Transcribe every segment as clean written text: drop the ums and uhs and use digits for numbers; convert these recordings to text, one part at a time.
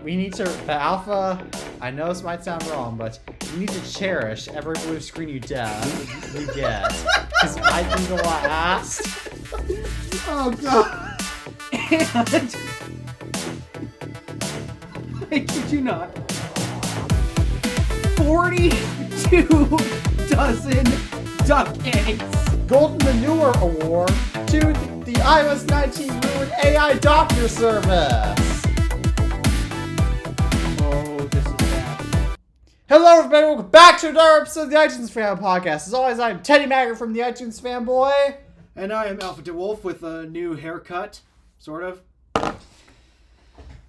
we need to, the alpha, I know this might sound wrong, but you need to cherish every blue screen you get. Because I think a lot asked. Oh, God. And I kid you not, 42 dozen duck eggs. Golden Manure Award to the iOS 19 Ruined AI Doctor Service. Oh, this is bad. Hello, everybody. Welcome back to another episode of the iTunes Fan Podcast. As always, I'm Teddy Maggart from the iTunes Fanboy. And I am Alpha DeWolf with a new haircut, sort of.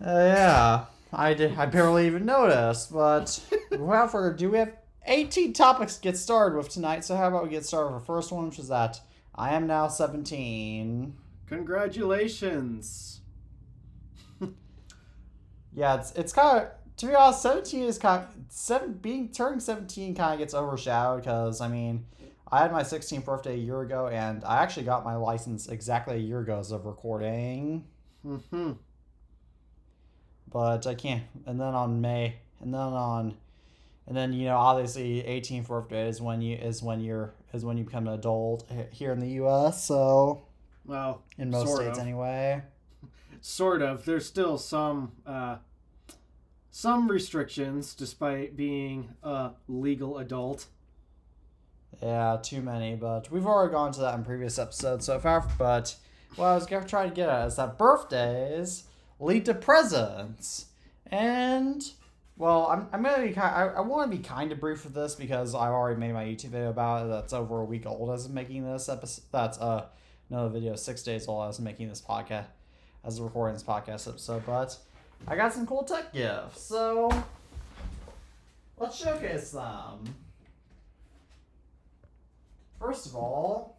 Yeah, I barely even noticed, but without further ado, we have 18 topics to get started with tonight, so how about we get started with the first one, which is that I am now 17. Congratulations. Yeah, it's kind of, to be honest, 17 is kind of, turning 17 kind of gets overshadowed, because, I mean, I had my 16th birthday a year ago, and I actually got my license exactly a year ago as of recording. Mm-hmm. But I can't, and then you know, obviously 18th birthday is when you become an adult here in the US, so Well, in most states anyway. Sort of. There's still some restrictions despite being a legal adult. Yeah, too many, but we've already gone to that in previous episodes so far. But what I was going to try to get at is that birthdays lead to presents. And, well, I'm going to be I want to be kind of brief with this because I've already made my YouTube video about it. That's over a week old as of making this episode. That's another video 6 days old as of making this podcast, as of recording this podcast episode. But I got some cool tech gifts, so let's showcase them. First of all,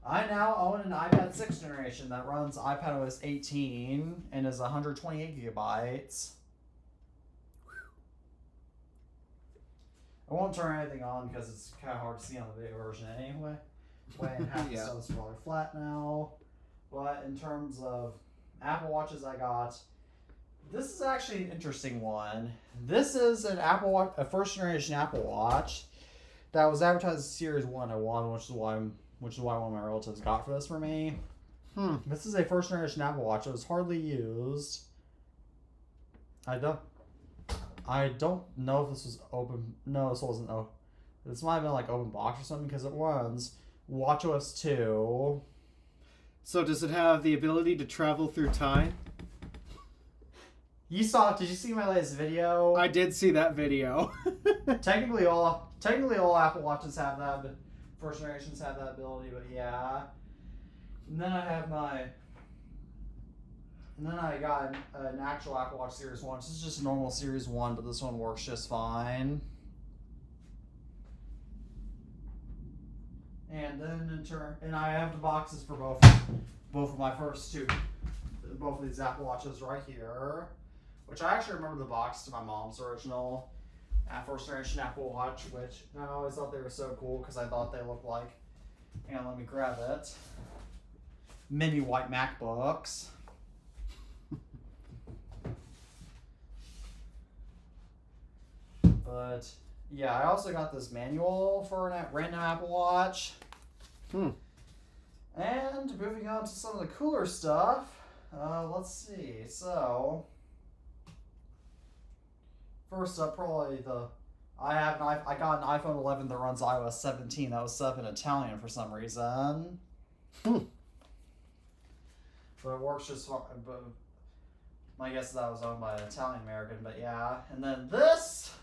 I now own an iPad 6th generation that runs iPadOS 18 and is 128 gigabytes. I won't turn anything on because it's kind of hard to see on the video version anyway. And half the stuff is probably flat now. But in terms of Apple Watches I got, this is actually an interesting one. This is an Apple Watch, a first generation Apple Watch that was advertised as Series 1 I wanted, which is why one of my relatives got for this for me. This is a first generation Apple Watch. It was hardly used. I don't know if this was open. No, this wasn't open. This might have been like open box or something because it runs watchOS 2. So does it have the ability to travel through time? Did you see my latest video? I did see that video. Technically all Apple Watches have that, but first generations have that ability, but yeah. And then I got an actual Apple Watch Series 1. This is just a normal Series 1, but this one works just fine. And then and I have the boxes for both of my first two, both of these Apple Watches right here, which I actually remember the box to my mom's original first generation Apple Watch, which I always thought they were so cool because I thought they looked like, and let me grab it, mini white MacBooks. But yeah, I also got this manual for a random Apple Watch. And moving on to some of the cooler stuff, let's see. So first up, probably I got an iPhone 11 that runs iOS 17. That was set up in Italian for some reason. But it works just fine. But my guess is that was owned by an Italian American. But yeah, and then this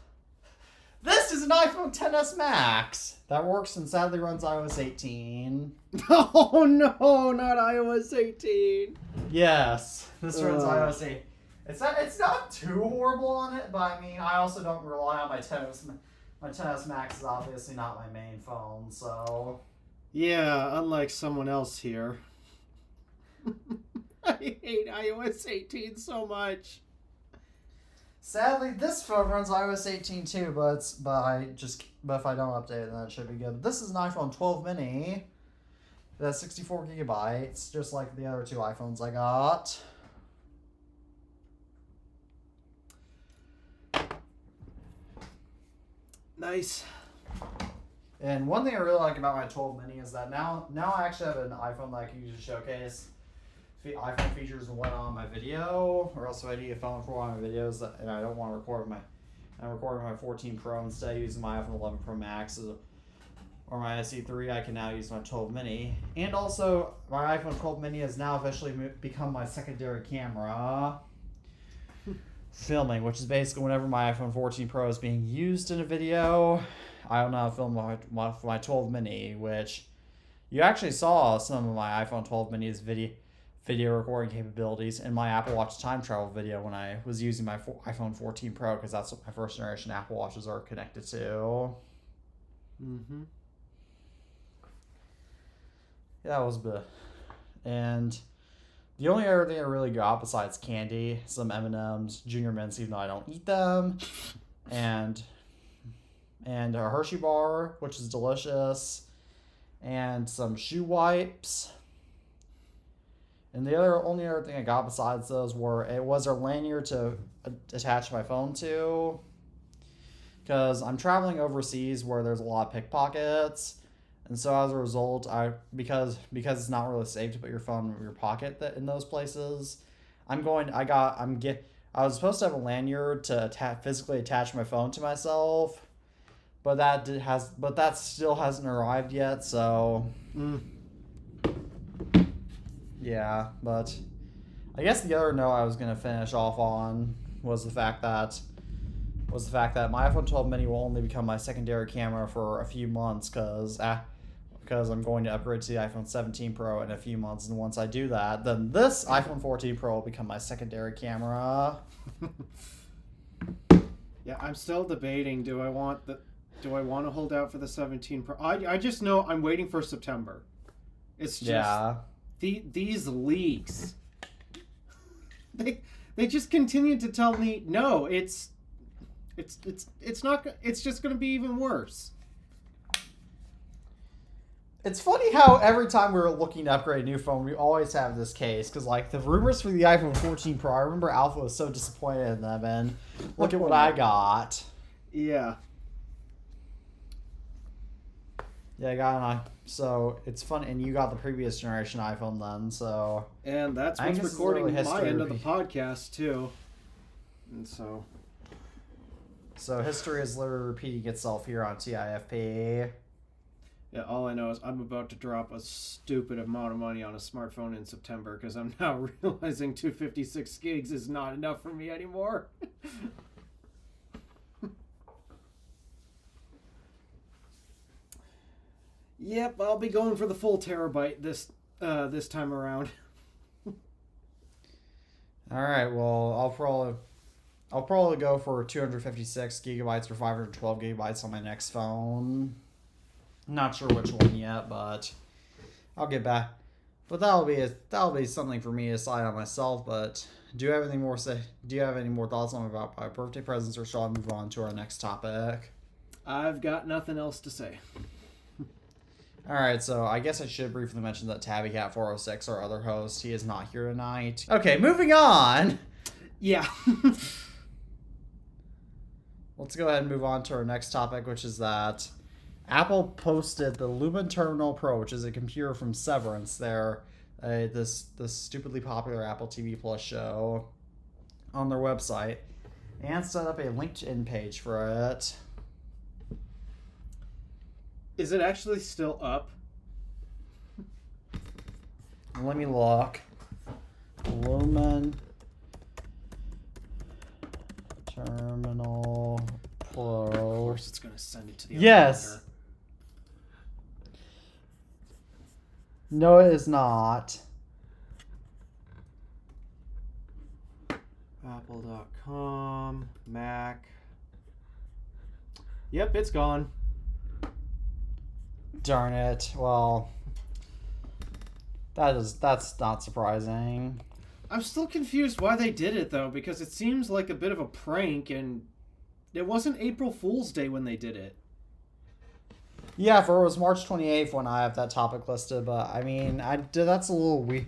is an iPhone XS Max that works and sadly runs iOS 18. Oh no, not iOS 18. Yes, this runs iOS 8. It's not too horrible on it, but I mean, I also don't rely on my XS. My XS Max is obviously not my main phone, so. Yeah, unlike someone else here. I hate iOS 18 so much. Sadly, this phone runs iOS 18 too, but if I don't update it, then it should be good. This is an iPhone 12 mini. That's 64 gigabytes, just like the other two iPhones I got. Nice. And one thing I really like about my 12 mini is that now I actually have an iPhone that I can use to showcase iPhone features and whatnot on my video, or else if I need a phone for one of my videos and I don't want to record I'm recording my 14 Pro instead of using my iPhone 11 Pro Max or my SE3, I can now use my 12 mini. And also, my iPhone 12 mini has now officially become my secondary camera filming, which is basically whenever my iPhone 14 Pro is being used in a video, I don't know how to film my 12 mini, which you actually saw some of my iPhone 12 mini's video recording capabilities in my Apple Watch time travel video when I was using my iPhone 14 Pro, because that's what my first generation Apple Watches are connected to. Mm-hmm. Yeah, that was good. And the only other thing I really got besides candy, some M&M's, Junior Mints, even though I don't eat them, and a Hershey bar, which is delicious, and some shoe wipes. And the only other thing I got besides those was a lanyard to attach my phone to, because I'm traveling overseas where there's a lot of pickpockets. And so as a result, because it's not really safe to put your phone in your pocket in those places, I was supposed to have a lanyard to physically attach my phone to myself, but that still hasn't arrived yet. So, yeah. But I guess the other note I was gonna finish off on was the fact that my iPhone 12 mini will only become my secondary camera for a few months, because I'm going to upgrade to the iPhone 17 Pro in a few months, and once I do that, then this iPhone 14 Pro will become my secondary camera. Yeah, I'm still debating. Do I want to hold out for the 17 Pro? I just know I'm waiting for September. It's just these leaks. They just continue to tell me no. It's not. It's just going to be even worse. It's funny how every time we were looking to upgrade a new phone, we always have this case. Because, like, the rumors for the iPhone 14 Pro, I remember Alpha was so disappointed in them, and look at what I got. Yeah. Yeah, I got an So, it's fun. And you got the previous generation iPhone then, so... And that's what's recording my end of the podcast, too. And so... So, history is literally repeating itself here on TIFP. Yeah, all I know is I'm about to drop a stupid amount of money on a smartphone in September, because I'm now realizing 256 gigs is not enough for me anymore. Yep, I'll be going for the full terabyte this time around. All right, well, I'll probably go for 256 gigabytes or 512 gigabytes on my next phone. Not sure which one yet, but I'll get back. But that'll be something for me to decide on myself. But do you have any more thoughts on about my birthday presents, or shall I move on to our next topic? I've got nothing else to say. All right, so I guess I should briefly mention that TabbyCat406, our other host, he is not here tonight. Okay, moving on. Yeah. Let's go ahead and move on to our next topic, which is that Apple posted the Lumen Terminal Pro, which is a computer from Severance, this stupidly popular Apple TV Plus show, on their website, and set up a LinkedIn page for it. Is it actually still up? Let me look. Lumen Terminal Pro. Of course it's going to send it to the Yes. other. No, it is not. Apple.com, Mac. Yep, it's gone. Darn it. Well, that's not surprising. I'm still confused why they did it, though, because it seems like a bit of a prank, and it wasn't April Fool's Day when they did it. Yeah, for it was March 28th when I have that topic listed, but I mean, that's a little weird.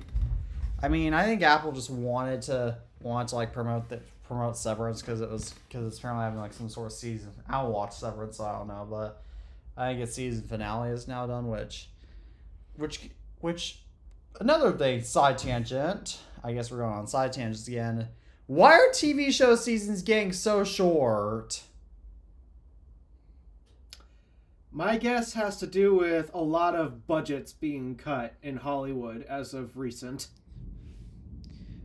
I mean, I think Apple just wanted to wanted to like promote Severance because it's apparently having like some sort of season. I'll watch Severance, so I don't know, but I think its season finale is now done. Which another thing, side tangent. I guess we're going on side tangents again. Why are TV show seasons getting so short? My guess has to do with a lot of budgets being cut in Hollywood as of recent.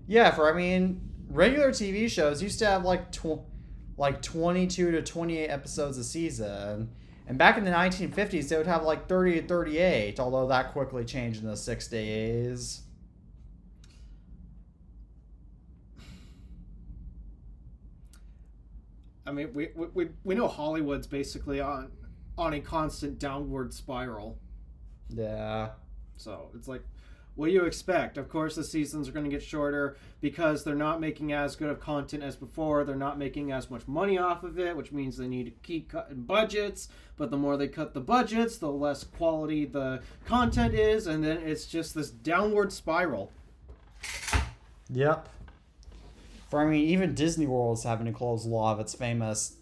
Yeah, regular TV shows used to have like 22 to 28 episodes a season. And back in the 1950s, they would have like 30 to 38, although that quickly changed in the 60s. I mean, we know Hollywood's basically on a constant downward spiral. Yeah. So it's like, what do you expect? Of course, the seasons are going to get shorter because they're not making as good of content as before. They're not making as much money off of it, which means they need to keep cutting budgets. But the more they cut the budgets, the less quality the content is, and then it's just this downward spiral. Yep. Even Disney World's having to close a lot of its famous...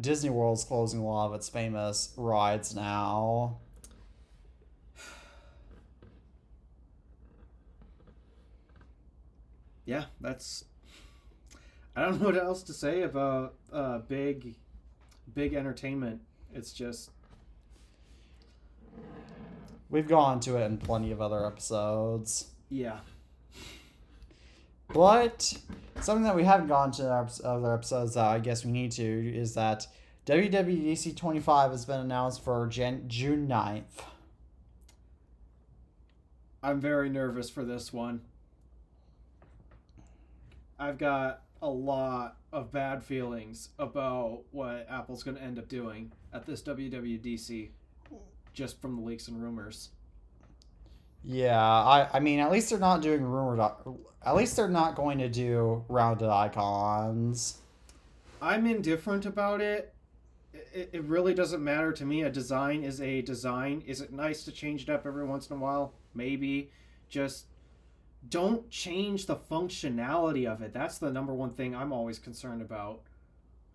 Disney World's closing a lot of its famous rides now. Yeah, I don't know what else to say about big entertainment. It's just... We've gone to it in plenty of other episodes. Yeah. But something that we haven't gone to in other episodes that I guess we need to is that WWDC 25 has been announced for June 9th. I'm very nervous for this one. I've got a lot of bad feelings about what Apple's going to end up doing at this WWDC, just from the leaks and rumors. Yeah, I mean, at least they're not doing at least they're not going to do rounded icons. I'm indifferent about it. It really doesn't matter to me. A design is a design. Is it nice to change it up every once in a while? Maybe. Just don't change the functionality of it. That's the number one thing I'm always concerned about.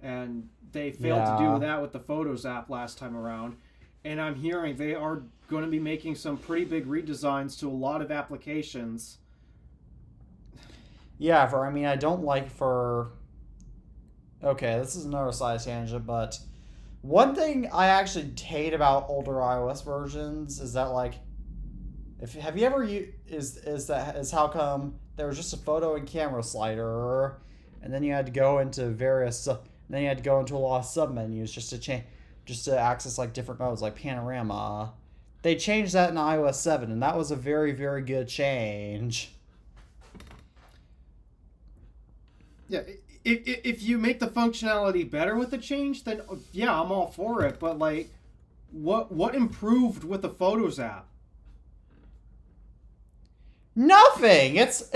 And they failed to do that with the Photos app last time around. And I'm hearing they are going to be making some pretty big redesigns to a lot of applications. Yeah, I don't like Okay, this is another side tangent, but one thing I actually hate about older iOS versions is that, like, have you ever is how come there was just a photo and camera slider, and then you had to go into a lot of sub menus just to access like different modes like panorama. They changed that in iOS 7, and that was a very, very good change. Yeah, if you make the functionality better with the change, then yeah, I'm all for it. But like, what improved with the Photos app? Nothing. It's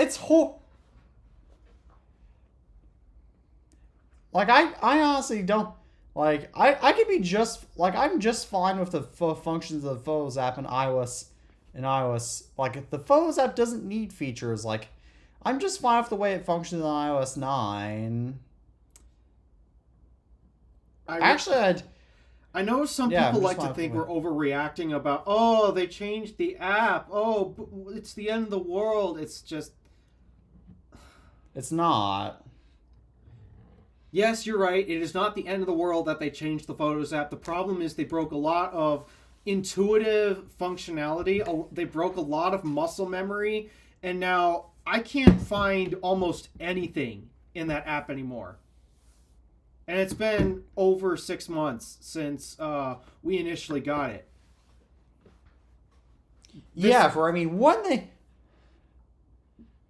like I honestly don't like. I could be just like I'm just fine with the functions of the Photos app in iOS. Like, if the Photos app doesn't need features, like, I'm just fine with the way it functions on iOS 9. I know some people like to think we're overreacting about, oh, they changed the app. Oh, it's the end of the world. It's just... It's not. Yes, you're right. It is not the end of the world that they changed the Photos app. The problem is they broke a lot of intuitive functionality. They broke a lot of muscle memory. And now I can't find almost anything in that app anymore. And it's been over 6 months since we initially got it. One thing...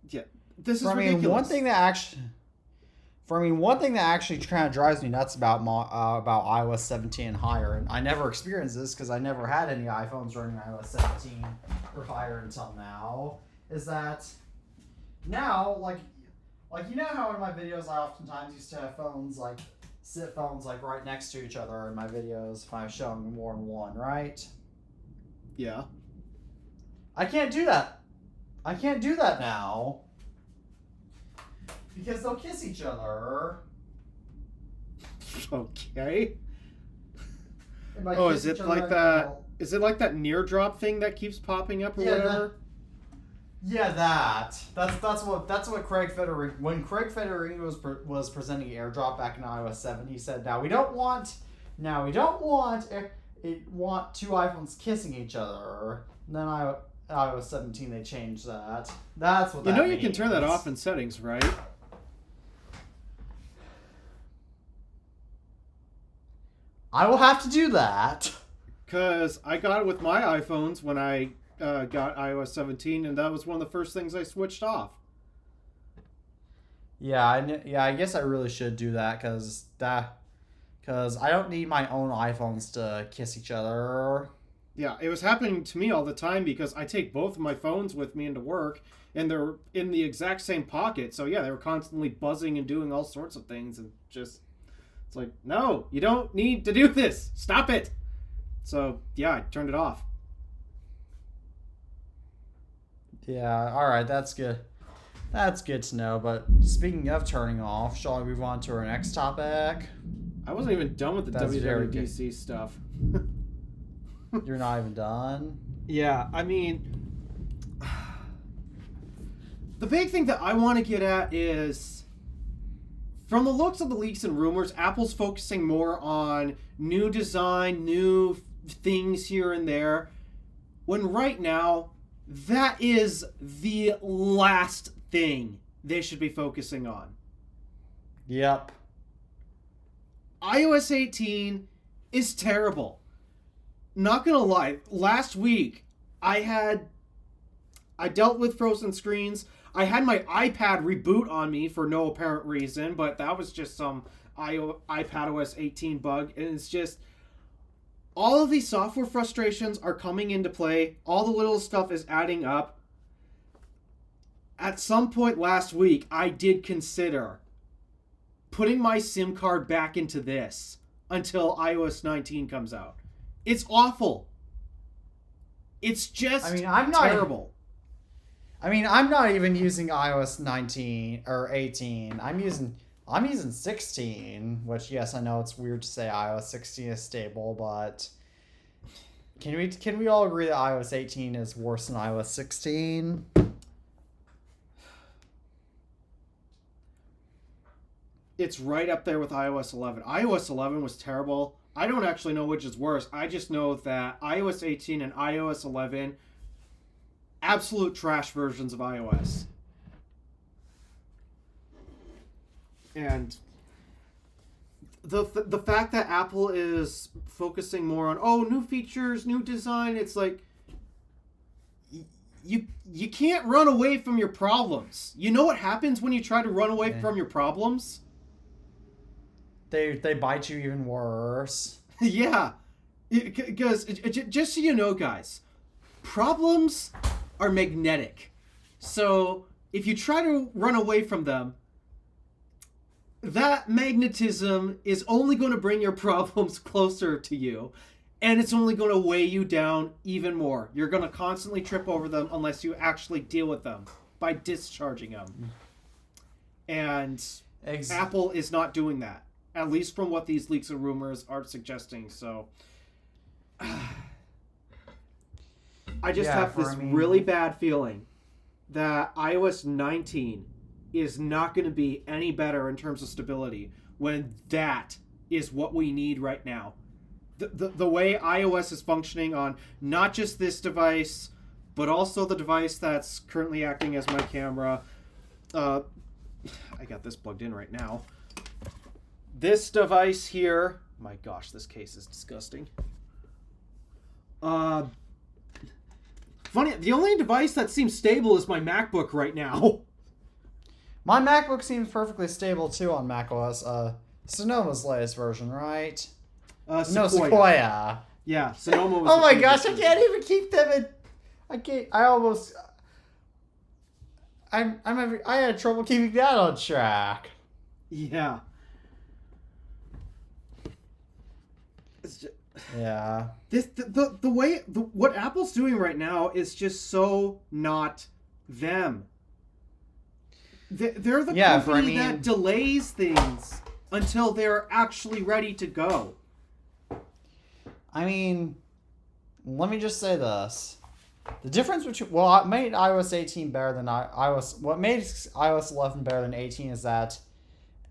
Yeah, this is ridiculous. One thing that actually kind of drives me nuts about iOS 17 and higher, and I never experienced this because I never had any iPhones running iOS 17 or higher until now, is that now, like you know how in my videos I oftentimes used to have sit phones right next to each other in my videos if I was showing more than one, right? Yeah. I can't do that. I can't do that now. Because they'll kiss each other. Okay. Oh, is it like that? Is it like that near drop thing that keeps popping up or whatever? That's what Craig Federighi, when Craig Federighi was presenting airdrop back in iOS 7, he said, now we don't want two iPhones kissing each other. And then iOS 17 they changed that. That's what that means. You can turn that off in settings, right? I will have to do that. Because I got it with my iPhones when I got iOS 17, and that was one of the first things I switched off. Yeah, I guess I really should do that because I don't need my own iPhones to kiss each other. Yeah, it was happening to me all the time because I take both of my phones with me into work, and they're in the exact same pocket. So yeah, they were constantly buzzing and doing all sorts of things, and just it's like, no, you don't need to do this. Stop it. So yeah, I turned it off. Yeah, all right, that's good. That's good to know. But speaking of turning off, shall we move on to our next topic? I wasn't even done with the WWDC stuff. You're not even done? Yeah, I mean, the big thing that I want to get at is, from the looks of the leaks and rumors, Apple's focusing more on new design, new things here and there, when right now, that is the last thing they should be focusing on. Yep. iOS 18 is terrible. Not gonna lie, last week I dealt with frozen screens. I had my iPad reboot on me for no apparent reason, but that was just some iPadOS 18 bug, and it's just all of these software frustrations are coming into play. All the little stuff is adding up. At some point last week, I did consider putting my SIM card back into this until iOS 19 comes out. It's awful. It's just terrible. I'm not even using iOS 19 or 18. I'm using 16, which, yes, I know it's weird to say iOS 16 is stable, but can we all agree that iOS 18 is worse than iOS 16? It's right up there with iOS 11. iOS 11 was terrible. I don't actually know which is worse. I just know that iOS 18 and iOS 11, absolute trash versions of iOS. And the fact that Apple is focusing more on, new features, new design, it's like, you can't run away from your problems. You know what happens when you try to run away from your problems? They bite you even worse. Yeah. Because, just so you know, guys, problems are magnetic. So, if you try to run away from them, that magnetism is only going to bring your problems closer to you, and it's only going to weigh you down even more. You're going to constantly trip over them unless you actually deal with them by discharging them. And Apple is not doing that, at least from what these leaks and rumors are suggesting. So I just have this really bad feeling that iOS 19 is not going to be any better in terms of stability when that is what we need right now. The way iOS is functioning on not just this device, but also the device that's currently acting as my camera. I got this plugged in right now. This device here, my gosh, this case is disgusting. Funny, the only device that seems stable is my MacBook right now. My MacBook seems perfectly stable too on macOS. Sonoma's latest version, right? Sequoia. Yeah, Sonoma was. Oh my gosh, I can't even keep them in. I had trouble keeping that on track. Yeah. It's just, yeah. What Apple's doing right now is just so not them. They're the company that delays things until they're actually ready to go. I mean, let me just say this. The difference between... Well, what made iOS 18 better than iOS... What made iOS 11 better than 18 is that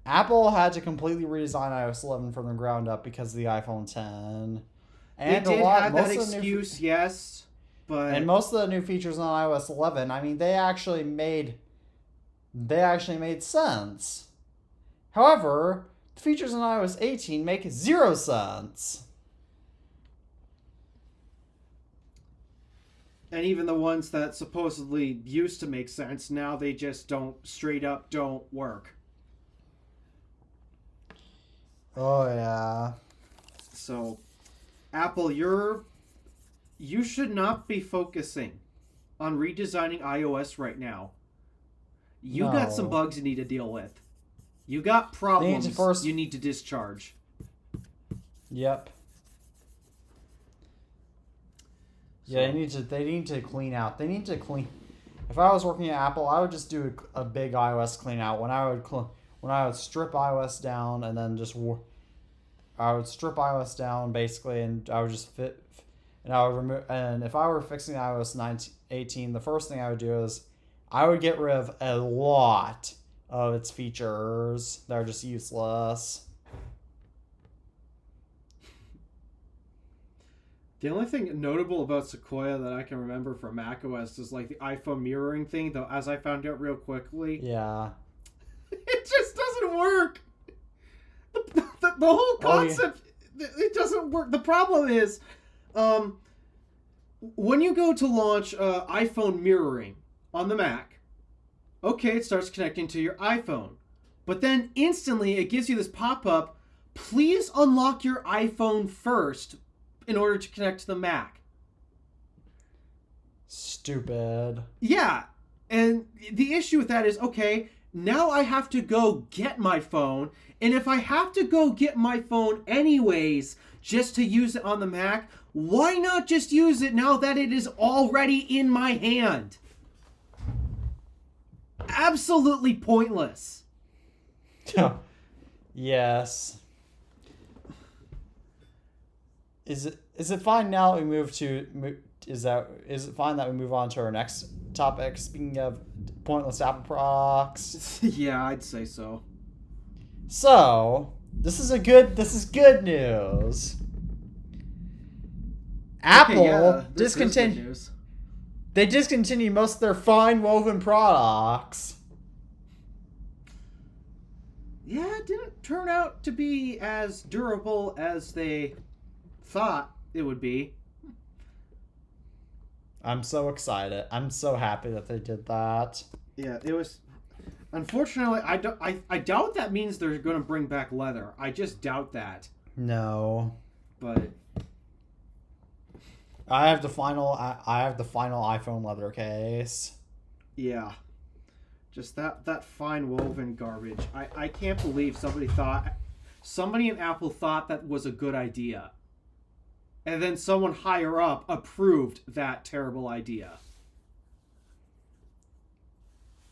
Apple had to completely redesign iOS 11 from the ground up because of the iPhone 10. And they did have that excuse, yes, but... And most of the new features on iOS 11, I mean, they actually made sense. However, the features on iOS 18 make 0 sense. And even the ones that supposedly used to make sense, now they just straight up don't work. Oh, yeah. So, Apple, you should not be focusing on redesigning iOS right now. You got some bugs you need to deal with. You got problems you need to discharge. Yep. Yeah, they need to clean out. They need to clean. If I was working at Apple, I would just do a big iOS clean out. When I would strip iOS down and then I would strip iOS down basically, and I would just and I would remove. And if I were fixing iOS 18, the first thing I would do is I would get rid of a lot of its features that are just useless. The only thing notable about Sequoia that I can remember from macOS is like the iPhone mirroring thing, though, as I found out real quickly. Yeah. It just doesn't work. The whole concept, it doesn't work. The problem is, when you go to launch iPhone mirroring on the Mac, okay, it starts connecting to your iPhone. But then instantly it gives you this pop-up, please unlock your iPhone first in order to connect to the Mac. Stupid. Yeah. And the issue with that is, okay, now I have to go get my phone. And if I have to go get my phone anyways, just to use it on the Mac, why not just use it now that it is already in my hand? Absolutely pointless. Yes. Is it fine now that we move to... Is it fine that we move on to our next topic? Speaking of pointless Apple products. Yeah, I'd say so. So, this is good news. Apple discontinued. They discontinued most of their fine woven products. Yeah, it didn't turn out to be as durable as they thought it would be. I'm so excited. I'm so happy that they did that. Yeah, it was... Unfortunately, I doubt that means they're going to bring back leather. I just doubt that. No. But... I have the final iPhone leather case. Yeah. Just that fine woven garbage. I can't believe somebody in Apple thought that was a good idea. And then someone higher up approved that terrible idea.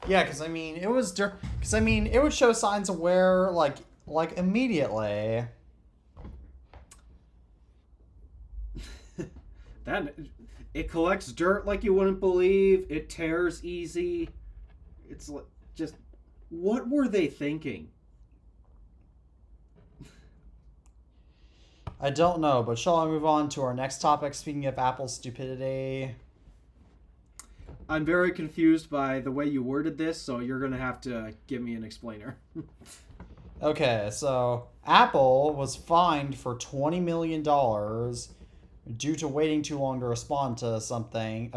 Yeah, because it would show signs of wear like immediately. It collects dirt like you wouldn't believe. It tears easy. It's like, just, what were they thinking? I don't know, but shall I move on to our next topic? Speaking of Apple's stupidity. I'm very confused by the way you worded this, so you're going to have to give me an explainer. Okay, so Apple was fined for $20 million due to waiting too long to respond to something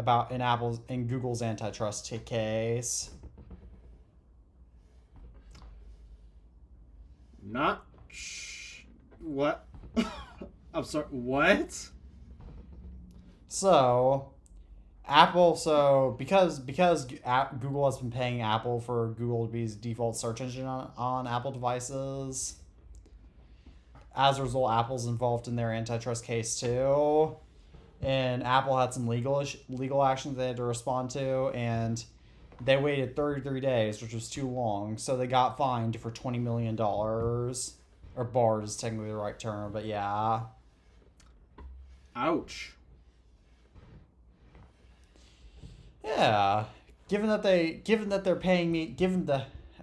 in Google's antitrust case. What? I'm sorry, what? So, because Google has been paying Apple for Google to be its default search engine on Apple devices, as a result, Apple's involved in their antitrust case too, and Apple had some legal actions they had to respond to, and they waited 33 days, which was too long, so they got fined for $20 million. Or barred is technically the right term, but yeah. Ouch. Yeah. Given that they're paying me,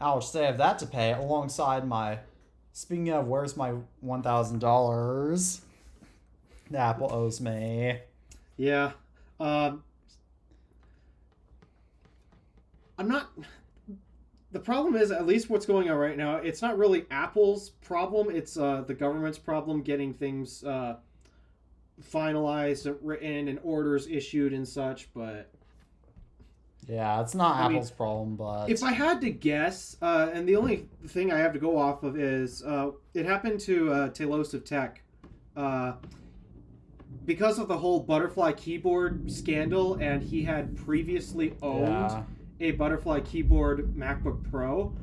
ouch, they have that to pay alongside my, speaking of, where's my $1,000 that Apple owes me? Yeah. I'm not. The problem is, at least what's going on right now, it's not really Apple's problem. It's the government's problem getting things finalized and written and orders issued and such. But yeah, it's not Apple's problem. But if I had to guess, and the only thing I have to go off of is it happened to Telos of Tech. Because of the whole butterfly keyboard scandal, and he had previously owned a butterfly keyboard MacBook Pro.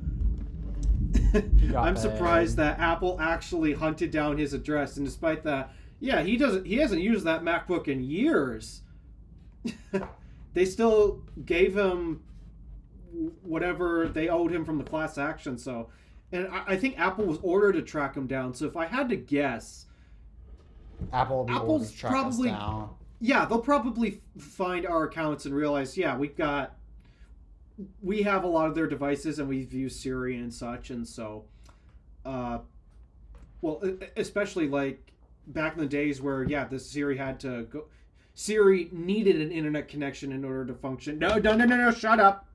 I'm surprised that Apple actually hunted down his address, and despite that, he hasn't used that MacBook in years. They still gave him whatever they owed him from the class action. So, and I think Apple was ordered to track him down. So if I had to guess, Apple's probably, yeah, they'll probably find our accounts and realize, yeah, we have a lot of their devices and we've used Siri and such, and so, well, especially like back in the days where, yeah, this Siri had to go. Siri needed an internet connection in order to function. No, shut up.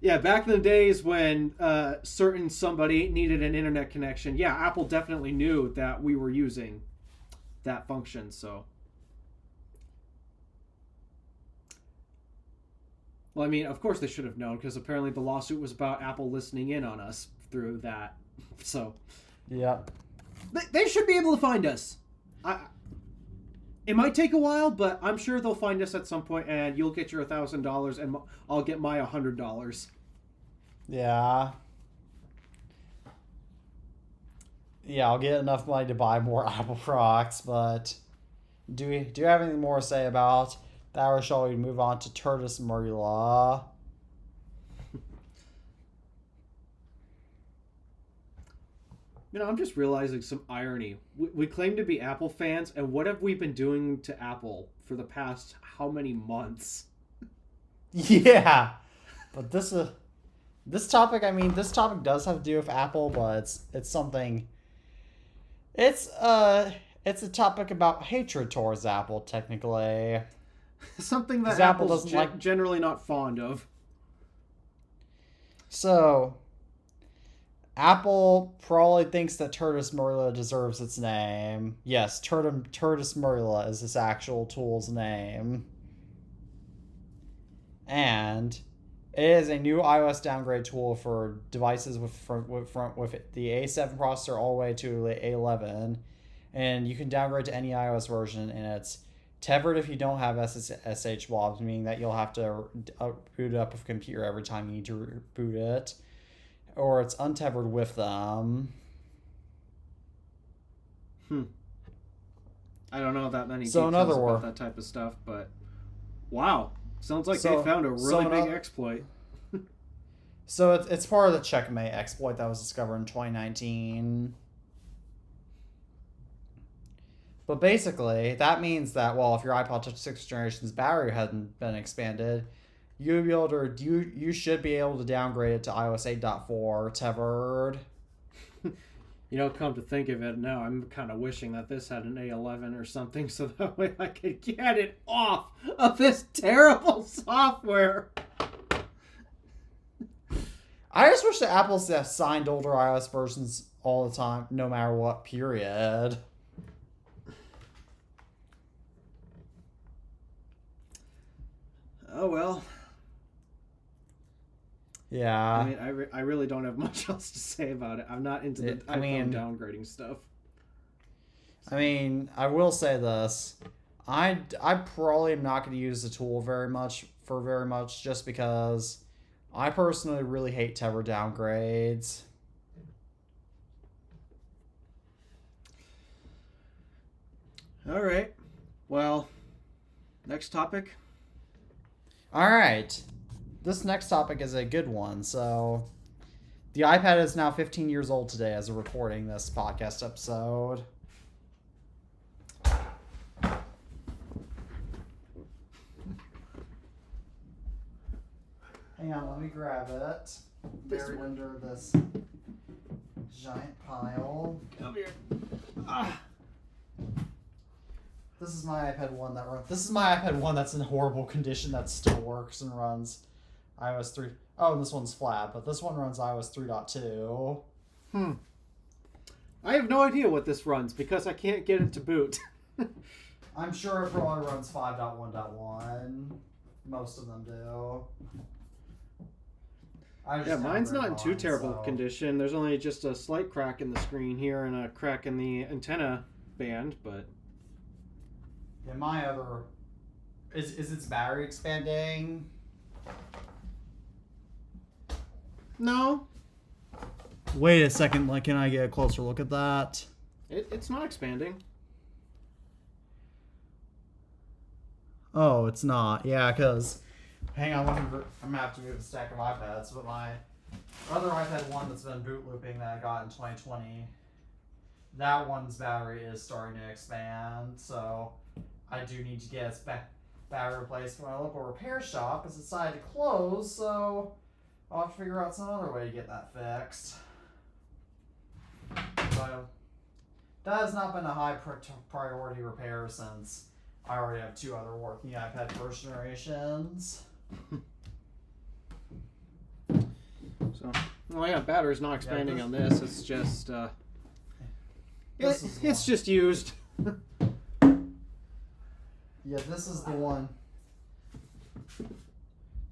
Yeah, back in the days when certain somebody needed an internet connection, yeah, Apple definitely knew that we were using that function, so. Well, I mean, of course they should have known, because apparently the lawsuit was about Apple listening in on us through that. So. Yeah. They should be able to find us. It might take a while, but I'm sure they'll find us at some point, and you'll get your $1,000, and I'll get my $100. Yeah. Yeah, I'll get enough money to buy more Apple products, but do you have anything more to say about that, or shall we move on to Tertus Merula? You know, I'm just realizing some irony. We claim to be Apple fans, and what have we been doing to Apple for the past how many months? Yeah, but this topic does have to do with Apple, but it's something. It's a topic about hatred towards Apple, technically. Something that Apple's generally not fond of. So, Apple probably thinks that Tertus Merula deserves its name. Yes, Tertus Merula is this actual tool's name. And it is a new iOS downgrade tool for devices with the A7 processor all the way to the A11. And you can downgrade to any iOS version, and it's tethered if you don't have SSH blobs, meaning that you'll have to boot up a computer every time you need to reboot it. Or it's untethered with them. I don't know that many details about that type of stuff, but wow. Sounds like they found a really big exploit. So it's part of the Checkmate exploit that was discovered in 2019. But basically, that means that, well, if your iPod Touch 6th generation's battery hadn't been expanded, you should be able to downgrade it to iOS 8.4 tethered. You know, come to think of it, now I'm kind of wishing that this had an A11 or something, so that way I could get it off of this terrible software. I just wish that Apple have signed older iOS versions all the time, no matter what, period. Oh, well. Yeah. I mean, I really don't have much else to say about it. I'm not into the iPhone downgrading stuff. I mean, I will say this. I probably am not going to use the tool very much just because I personally really hate tether downgrades. All right. Well, Next topic. All right. This next topic is a good one. So, the iPad is now 15 years old today as we're recording this podcast episode. Hang on, let me grab it. Buried under this giant pile. Come here. This is my iPad 1 that runs. This is my iPad 1 that's in horrible condition that still works and runs iOS 3. Oh, and this one's flat, but this one runs iOS 3.2. I have no idea what this runs because I can't get it to boot. I'm sure it probably runs 5.1.1. Most of them do. Mine's not in too terrible condition. There's only just a slight crack in the screen here and a crack in the antenna band, but... Yeah, my other... Is its battery expanding? No. Wait a second, can I get a closer look at that? It's not expanding. Oh, it's not. Yeah, because... Hang on, I'm going to have to move a stack of iPads, but my other iPad 1 that's been boot looping that I got in 2020, that one's battery is starting to expand, so I do need to get its battery replaced. My local repair shop has decided to close, so I'll have to figure out some other way to get that fixed. So that has not been a high priority repair since I already have 2 other working iPad first generations. So, well, yeah, battery's not expanding on this. It's just, it's just used. Yeah, this is the one.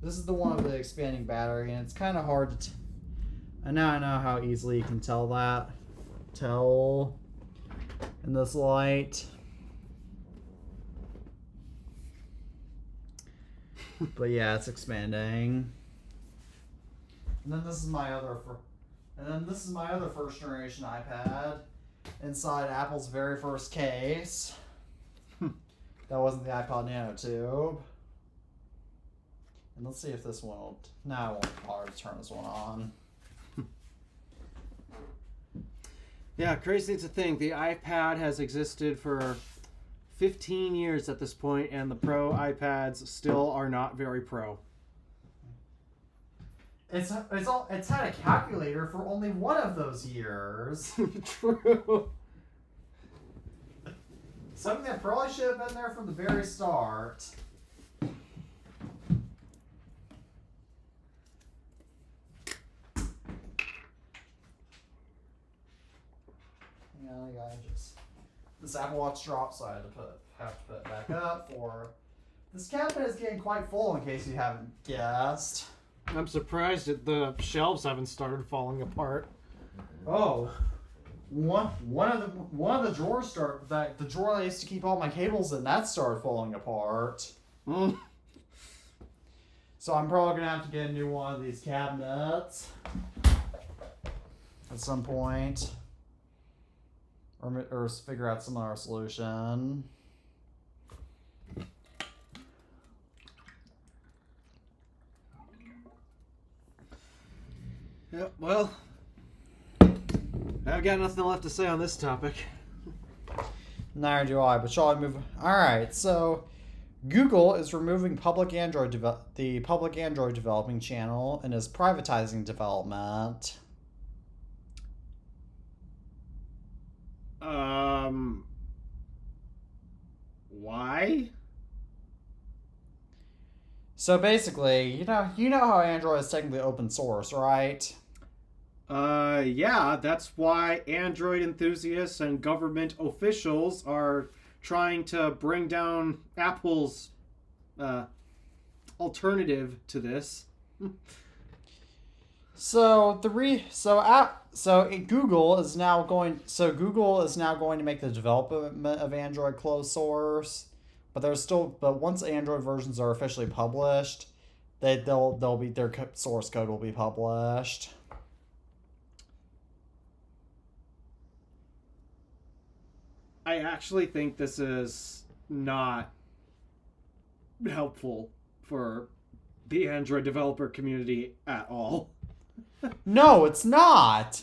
This is the one with the expanding battery, and it's kind of hard to. And now I know how easily you can tell in this light. But yeah, it's expanding. And then this is my other first generation iPad inside Apple's very first case. That wasn't the iPod Nano tube. And let's see if this one will... Now I won't bother to turn this one on. Yeah, crazy to think. The iPad has existed for 15 years at this point, and the Pro iPads still are not very pro. It's had a calculator for only one of those years. True. Something that probably should have been there from the very start. This Apple Watch dropped, so I have to put it back up. For this cabinet is getting quite full, in case you haven't guessed. I'm surprised that the shelves haven't started falling apart. Oh, one of the drawers the drawer I used to keep all my cables in, that started falling apart. So I'm probably gonna have to get a new one of these cabinets at some point. Or figure out some other solution. Yep, well, I've got nothing left to say on this topic. Neither do I, but shall I move? Alright, so Google is removing the public Android developing channel and is privatizing development. Why? So basically, you know how Android is technically open source, right? Yeah, that's why Android enthusiasts and government officials are trying to bring down Apple's alternative to this. Google is now going to make the development of Android closed source, but once Android versions are officially published, their source code will be published. I actually think this is not helpful for the Android developer community at all. No, it's not.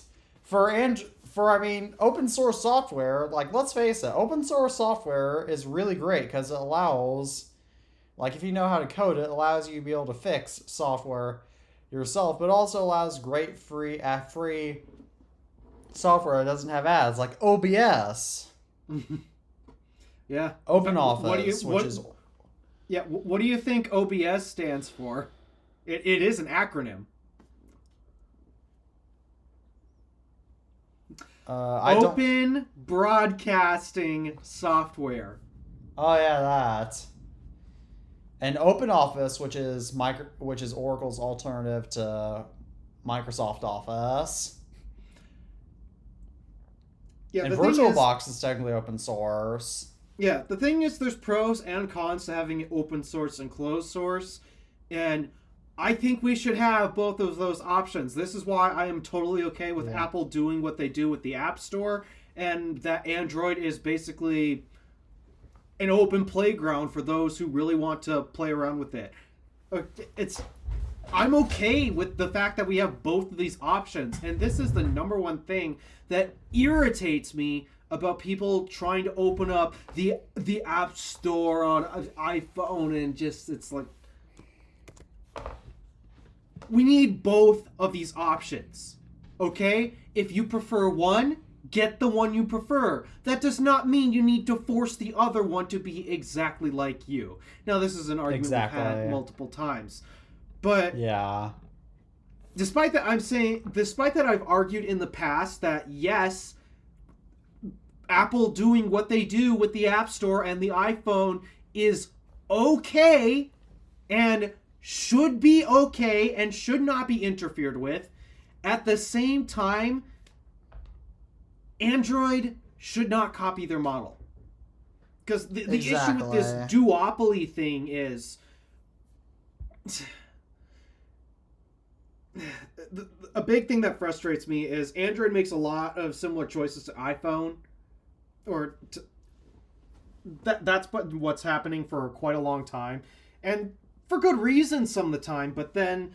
Open source software, like, let's face it, open source software is really great because it allows, like, if you know how to code it, it allows you to be able to fix software yourself, but also allows great free software that doesn't have ads, like OBS. Yeah. Open Office, which is... Yeah, what do you think OBS stands for? It is an acronym. Open Broadcasting Software. Oh yeah, that. And Open Office, which is Oracle's alternative to Microsoft Office. Yeah, and VirtualBox is technically open source. Yeah, the thing is, there's pros and cons to having open source and closed source, and I think we should have both of those options. This is why I am totally okay with Apple doing what they do with the App Store, and that Android is basically an open playground for those who really want to play around with it. I'm okay with the fact that we have both of these options, and this is the number one thing that irritates me about people trying to open up the App Store on iPhone, and just, it's like, we need both of these options, okay? If you prefer one, get the one you prefer. That does not mean you need to force the other one to be exactly like you. Now, this is an argument we've had multiple times. But yeah, despite that I've argued in the past that yes, Apple doing what they do with the App Store and the iPhone is okay and should be okay and should not be interfered with. At the same time, Android should not copy their model. Because the issue with this duopoly thing is... a big thing that frustrates me is Android makes a lot of similar choices to iPhone. That's what's happening for quite a long time. And for good reason some of the time, but then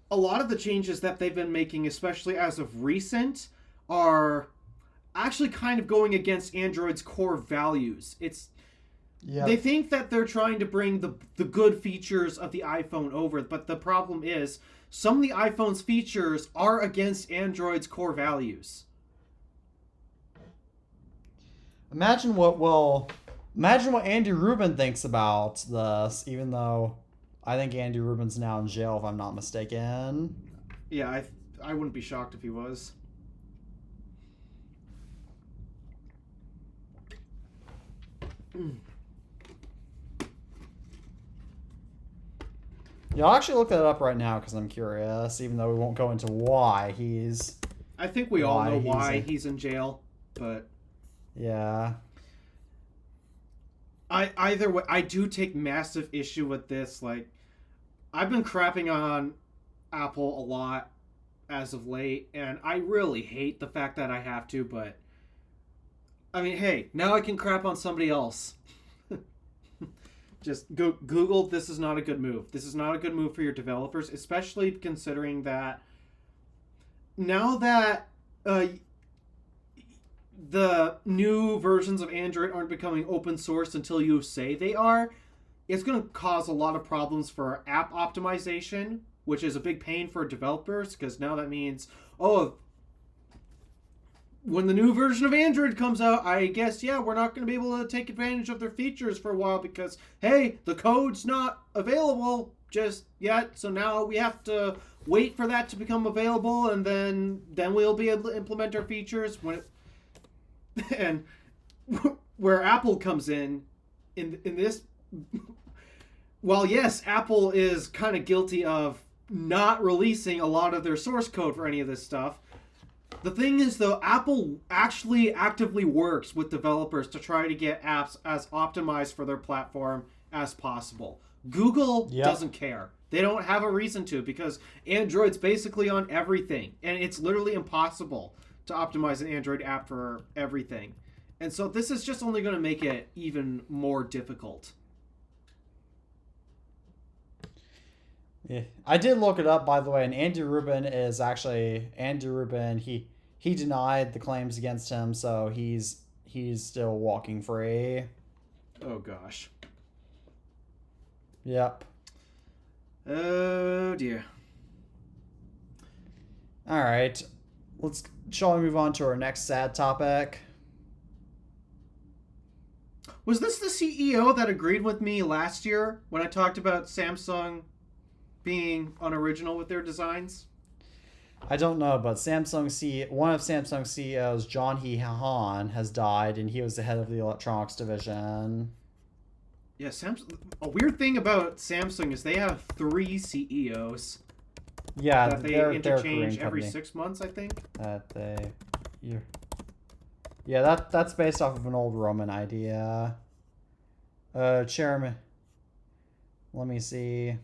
a lot of the changes that they've been making, especially as of recent, are actually kind of going against Android's core values. They think that they're trying to bring the good features of the iPhone over, but the problem is some of the iPhone's features are against Android's core values. Imagine what Andy Rubin thinks about this, even though I think Andy Rubin's now in jail, if I'm not mistaken. Yeah, I wouldn't be shocked if he was. Yeah, I'll actually look that up right now because I'm curious, even though we won't go into why he's... I think we all know why he's in jail, but... Yeah. Either way, I do take massive issue with this. Like, I've been crapping on Apple a lot as of late, and I really hate the fact that I have to, but... I mean, hey, now I can crap on somebody else. Just go Google, this is not a good move. This is not a good move for your developers, especially considering that now that the new versions of Android aren't becoming open source until you say they are, it's going to cause a lot of problems for app optimization, which is a big pain for developers, because now that means, when the new version of Android comes out, I guess, we're not going to be able to take advantage of their features for a while because, hey, the code's not available just yet, so now we have to wait for that to become available, and then we'll be able to implement our features and where Apple comes in this... While, yes, Apple is kind of guilty of not releasing a lot of their source code for any of this stuff, the thing is, though, Apple actually actively works with developers to try to get apps as optimized for their platform as possible. Google doesn't care. They don't have a reason to, because Android's basically on everything, and it's literally impossible to optimize an Android app for everything. And so this is just only going to make it even more difficult. Yeah. I did look it up, by the way, and Andy Rubin is actually Andy Rubin. He denied the claims against him, so he's still walking free. Oh gosh. Yep. Oh dear. All right. Shall we move on to our next sad topic? Was this the CEO that agreed with me last year when I talked about Samsung being unoriginal with their designs? I don't know, but one of Samsung's CEOs, John He Han, has died, and he was the head of the electronics division. Yeah, Samsung. A weird thing about Samsung is they have 3 CEOs. Yeah, that they interchange every 6 months, I think. Yeah, that's based off of an old Roman idea. Chairman. Let me see.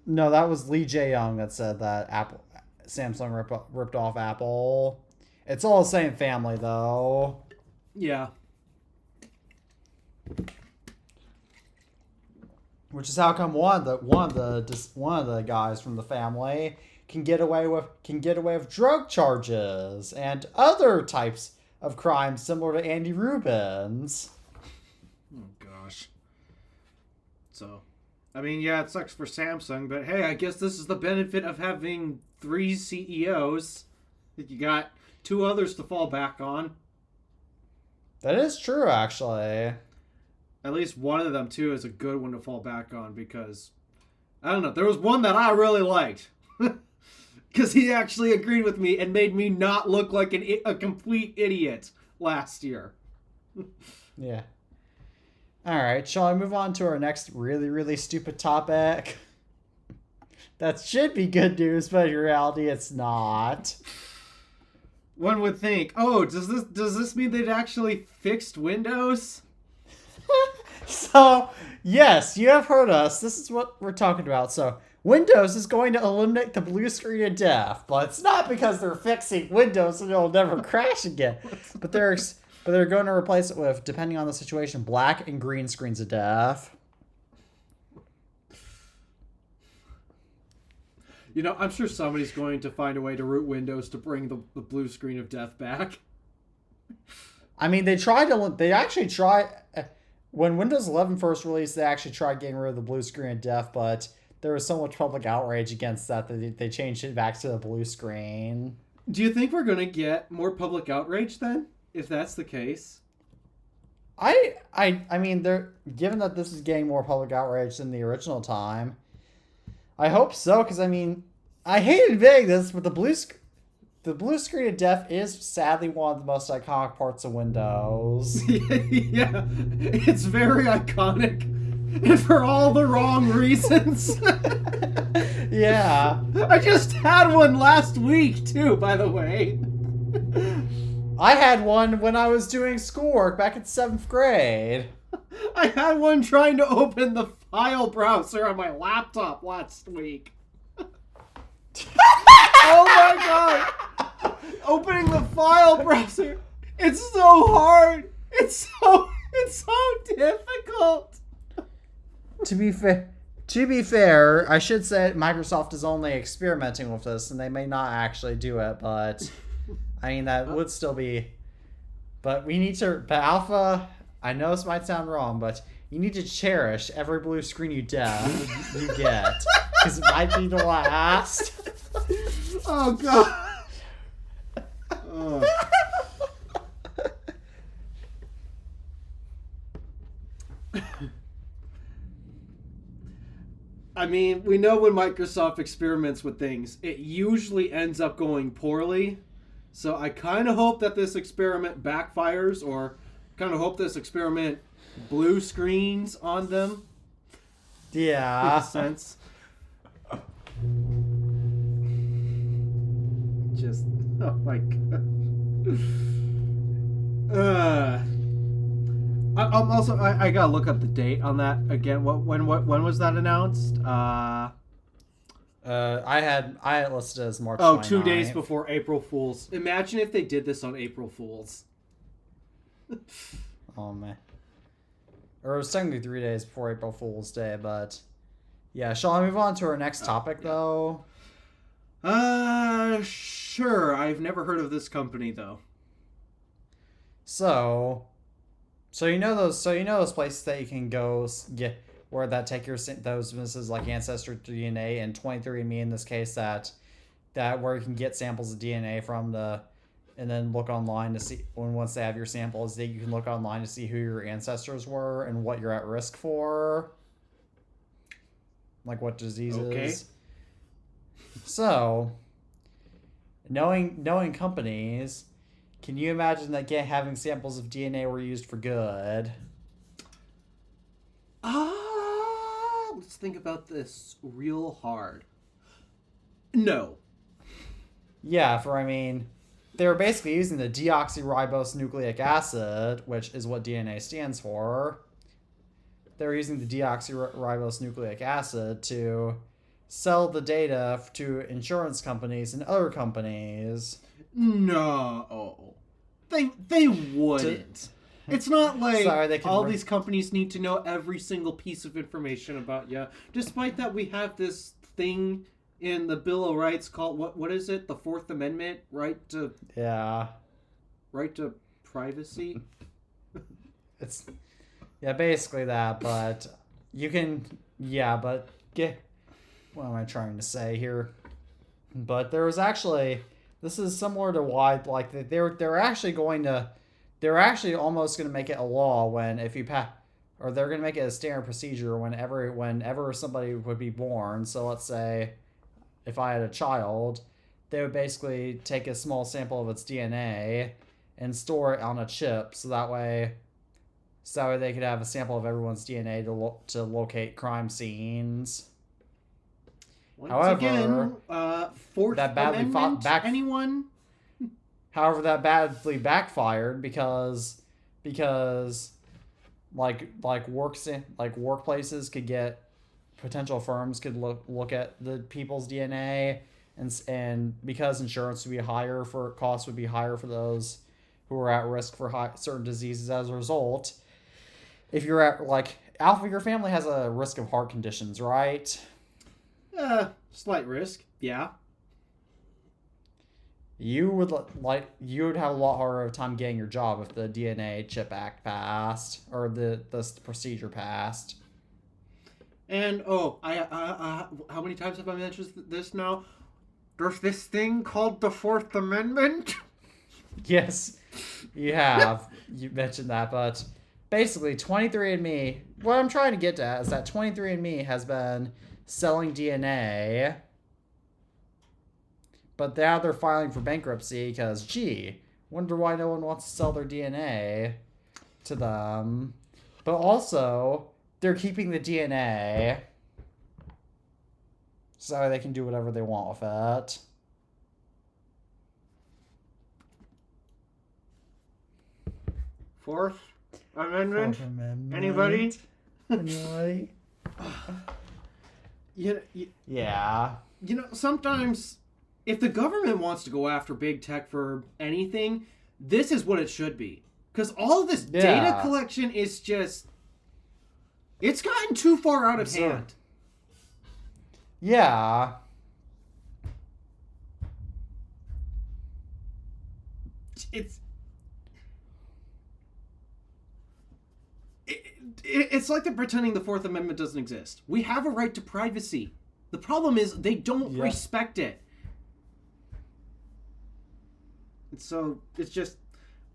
No, that was Lee Jae-young that said that Samsung ripped off Apple. It's all the same family, though. Yeah. Which is how come one of the guys from the family can get away with drug charges and other types of crimes similar to Andy Rubin's. Oh gosh. So, I mean, yeah, it sucks for Samsung, but hey, I guess this is the benefit of having 3 CEOs. That you got 2 others to fall back on. That is true, actually. At least one of them, too, is a good one to fall back on because, I don't know, there was one that I really liked. Because he actually agreed with me and made me not look like a complete idiot last year. Yeah. All right, shall I move on to our next really, really stupid topic? That should be good news, but in reality, it's not. One would think, oh, does this mean they'd actually fixed Windows? So, yes, you have heard us. This is what we're talking about. So, Windows is going to eliminate the blue screen of death, but it's not because they're fixing Windows and it'll never crash again. But they're going to replace it with, depending on the situation, black and green screens of death. You know, I'm sure somebody's going to find a way to root Windows to bring the blue screen of death back. I mean, when Windows 11 first released, they actually tried getting rid of the blue screen of death, but there was so much public outrage against that they changed it back to the blue screen. Do you think we're going to get more public outrage then, if that's the case? I mean, given that this is getting more public outrage than the original time, I hope so, because I mean, I hate admitting this, but the blue screen of death is sadly one of the most iconic parts of Windows. Yeah, it's very iconic, and for all the wrong reasons. Yeah. I just had one last week, too, by the way. I had one when I was doing schoolwork back in 7th grade. I had one trying to open the file browser on my laptop last week. Oh my god! Opening the file browser. It's so hard. It's so difficult. To be fair, I should say Microsoft is only experimenting with this, and they may not actually do it. But I mean, that would still be. But we need to. But Alpha, I know this might sound wrong, but you need to cherish every blue screen you get, because it might be the last. Oh god. Oh. I mean, we know when Microsoft experiments with things, it usually ends up going poorly. So I kind of hope that this experiment backfires, or kind of hope this experiment blue screens on them. Yeah. Makes sense. Just, oh my god. I gotta look up the date on that again. When was that announced? I had it listed as March. Oh, 29th. 2 days before April Fools. Imagine if they did this on April Fools. Oh man. Or it was technically 3 days before April Fool's Day, but yeah. Shall I move on to our next topic, though? Sure. I've never heard of this company, though. So you know those places that you can go get where that take those businesses like Ancestry DNA and 23andMe in this case that where you can get samples of DNA from and then look online to see once they have your samples that you can look online to see who your ancestors were and what you're at risk for, like what diseases. Okay. So, knowing companies, can you imagine that having samples of DNA were used for good? Let's think about this real hard. No. Yeah, they were basically using the deoxyribose nucleic acid, which is what DNA stands for. They were using the deoxyribose nucleic acid to sell the data to insurance companies and other companies. No. They wouldn't. It's not like these companies need to know every single piece of information about you. Despite that, we have this thing in the Bill of Rights called what is it? The Fourth Amendment, right to privacy. It's basically that, but you can what am I trying to say here? But there was actually this is similar to why they're actually almost going to make it a law when if you or they're going to make it a standard procedure whenever somebody would be born. So let's say if I had a child, they would basically take a small sample of its DNA and store it on a chip so that way they could have a sample of everyone's DNA to locate crime scenes. However, Fourth Amendment, anyone? However, that badly backfired because workplaces could get potential firms could look at the people's DNA and because insurance would be higher costs would be higher for those who are at risk for certain diseases as a result. If you're at Alpha, your family has a risk of heart conditions, right? Slight risk, yeah. You would have a lot harder time getting your job if the DNA Chip Act passed or the procedure passed. And I how many times have I mentioned this now? There's this thing called the Fourth Amendment. Yes, you have. You mentioned that, but basically 23andMe, what I'm trying to get at is that 23andMe has been selling DNA, but now they're filing for bankruptcy because, wonder why no one wants to sell their DNA to them. But also, they're keeping the DNA so they can do whatever they want with it. Fourth Amendment? Anybody? Anybody? Yeah. You know, sometimes if the government wants to go after big tech for anything, this is what it should be. Because all of this data collection is just... It's gotten too far out of hand. Yeah. It's like they're pretending the Fourth Amendment doesn't exist. We have a right to privacy. The problem is they don't respect it. And so it's just...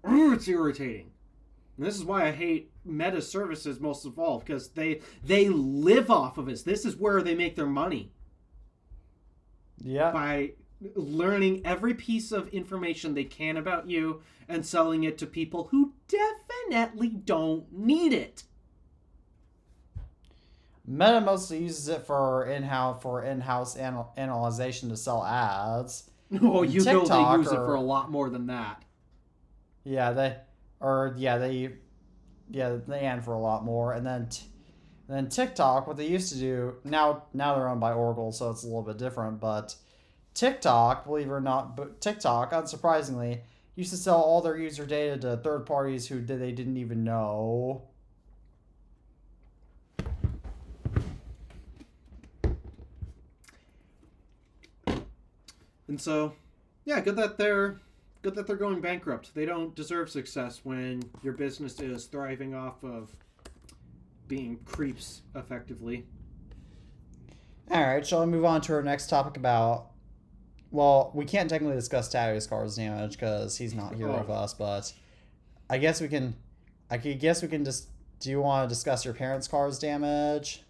it's irritating. And this is why I hate Meta services most of all, because they live off of it. This is where they make their money. Yeah. By learning every piece of information they can about you and selling it to people who definitely don't need it. Meta mostly uses it for in-house analyzation to sell ads. Oh, you know they use it for a lot more than that. Yeah, they and for a lot more. And then TikTok, what they used to do, now they're owned by Oracle, so it's a little bit different, but TikTok, believe it or not, unsurprisingly, used to sell all their user data to third parties who they didn't even know. And so, yeah, good that they're going bankrupt. They don't deserve success when your business is thriving off of being creeps, effectively. All right, shall we move on to our next topic about? Well, we can't technically discuss Tabby's car's damage because he's not here with us, but I guess we can. guess we can just. Do you want to discuss your parents' car's damage?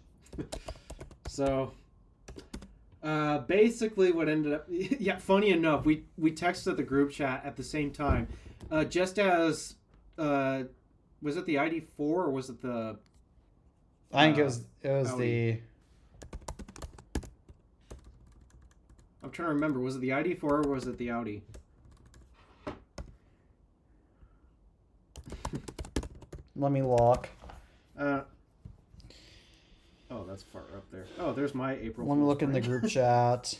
So, basically, what ended up, yeah, funny enough, we texted the group chat at the same time, just as, was it the ID4 or was it the? I think it was Audi. the. I'm trying to remember. Was it the ID4 or was it the Audi? Let me look. Oh, that's far up there. Oh, there's my April. Let me look in the group chat.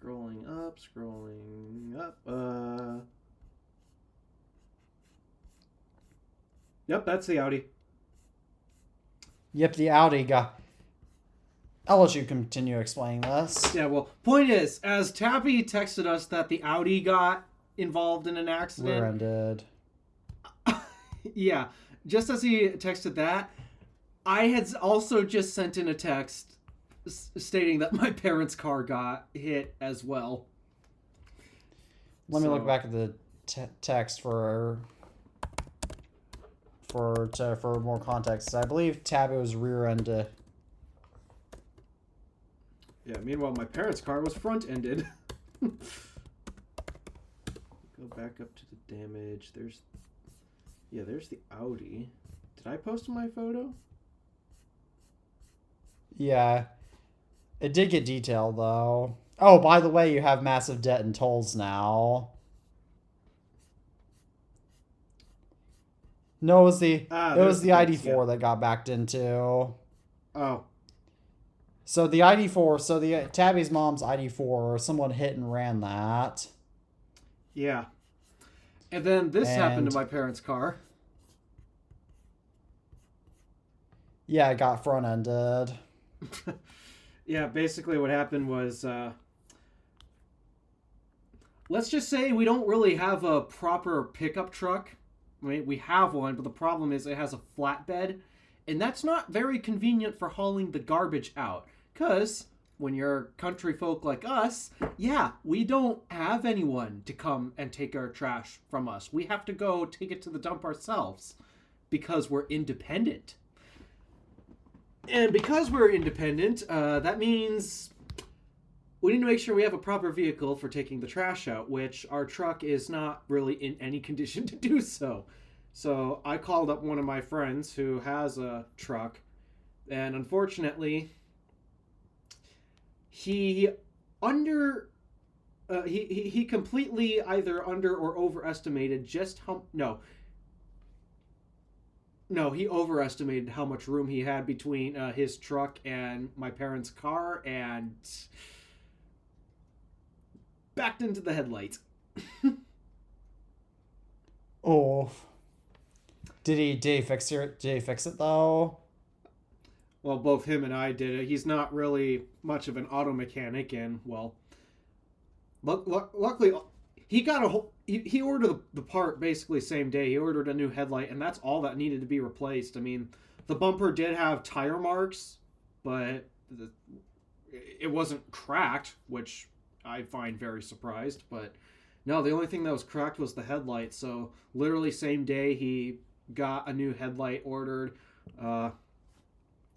Scrolling up. Yep, that's the Audi. Yep, the Audi got. I'll let you continue explaining this. Yeah, well, point is, as Tabby texted us that the Audi got involved in an accident. Rear-ended. Yeah, just as he texted that, I had also just sent in a text stating that my parents' car got hit as well. Let me look back at the text for more context. I believe Tabby was rear-ended. Yeah, meanwhile, my parents' car was front-ended. Go back up to the damage. There's the Audi. Did I post my photo? Yeah. It did get detailed, though. Oh, by the way, you have massive debt and tolls now. No, it was the ID4 that got backed into. Oh. So the ID4, the Tabby's mom's ID4, someone hit and ran that. Yeah. And then this happened to my parents' car. Yeah, it got front-ended. Yeah, basically what happened was, let's just say we don't really have a proper pickup truck. I mean, we have one, but the problem is it has a flatbed, and that's not very convenient for hauling the garbage out. Because when you're country folk like us, yeah, we don't have anyone to come and take our trash from us. We have to go take it to the dump ourselves because we're independent. And because we're independent, that means we need to make sure we have a proper vehicle for taking the trash out, which our truck is not really in any condition to do so. So I called up one of my friends who has a truck, and unfortunately, he completely either under or overestimated just how he overestimated how much room he had between his truck and my parents' car, and backed into the headlights. Oh. Did he fix it though? Well, both him and I did it. He's not really much of an auto mechanic, and well, luckily he got he ordered the part basically same day. He ordered a new headlight, and that's all that needed to be replaced. I mean, the bumper did have tire marks, but it wasn't cracked, which I find very surprised. But no, the only thing that was cracked was the headlight. So literally same day he got a new headlight ordered.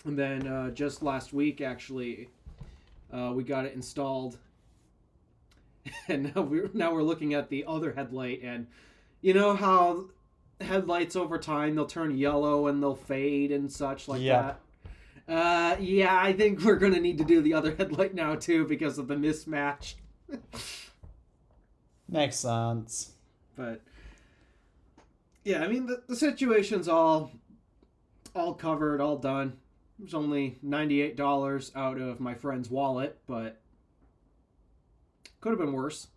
And then just last week, actually, we got it installed. And now we're looking at the other headlight. And you know how headlights over time, they'll turn yellow and they'll fade and such like that? Yeah, I think we're going to need to do the other headlight now, too, because of the mismatch. Makes sense. But, yeah, I mean, the situation's all covered, all done. It was only $98 out of my friend's wallet, but could have been worse.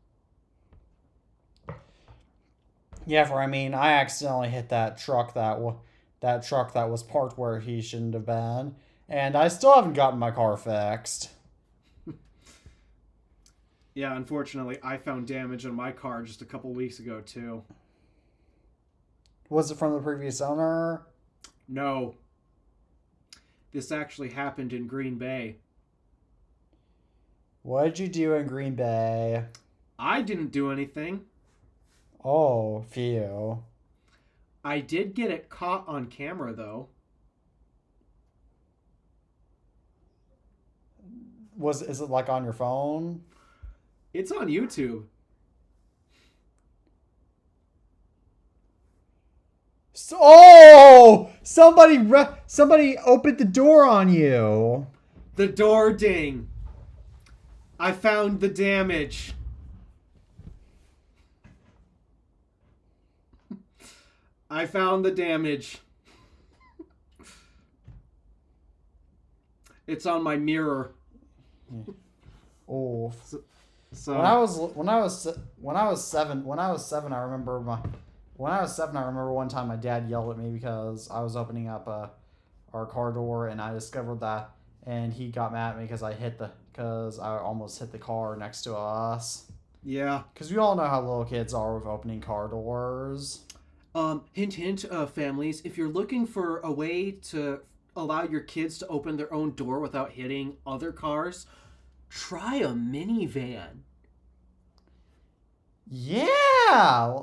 Yeah, I accidentally hit that truck that was parked where he shouldn't have been, and I still haven't gotten my car fixed. Yeah, unfortunately, I found damage on my car just a couple weeks ago, too. Was it from the previous owner? No. This actually happened in Green Bay. What did you do in Green Bay? I didn't do anything. Oh, phew. I did get it caught on camera, though. Is it like on your phone? It's on YouTube. Somebody opened the door on you. The door ding. I found the damage. I found the damage. It's on my mirror. Oh. So When I was seven, I remember one time my dad yelled at me because I was opening up our car door and I discovered that, and he got mad at me because I almost hit the car next to us. Yeah. Because we all know how little kids are with opening car doors. Hint, hint, families, if you're looking for a way to allow your kids to open their own door without hitting other cars, try a minivan. Yeah.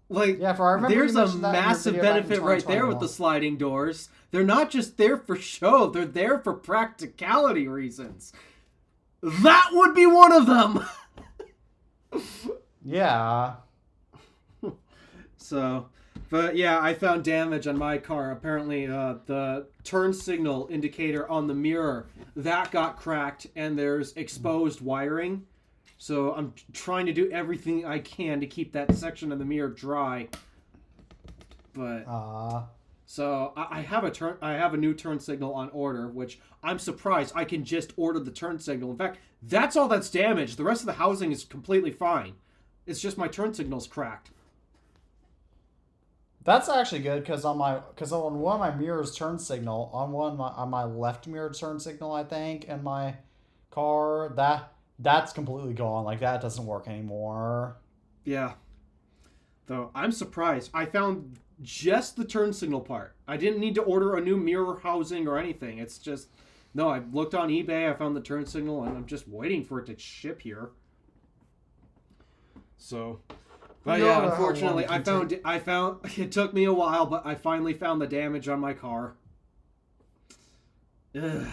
Like, yeah, for I remember there's you a mentioned that in your massive video back in benefit right there with the sliding doors. They're not just there for show, they're there for practicality reasons. That would be one of them. Yeah. So, but yeah, I found damage on my car. Apparently, the turn signal indicator on the mirror, that got cracked, and there's exposed wiring. So I'm trying to do everything I can to keep that section of the mirror dry. But so I have a new turn signal on order, which I'm surprised I can just order the turn signal. In fact, that's all that's damaged. The rest of the housing is completely fine. It's just my turn signal's cracked. That's actually good because on one of my mirrors turn signal, on my left mirror turn signal, I think, in my car, that's completely gone. Like, that doesn't work anymore. Yeah. Though I'm surprised. I found just the turn signal part. I didn't need to order a new mirror housing or anything. It's just, no, I looked on eBay, I found the turn signal, and I'm just waiting for it to ship here. So, but yeah, unfortunately, I found, it took me a while, but I finally found the damage on my car. Ugh.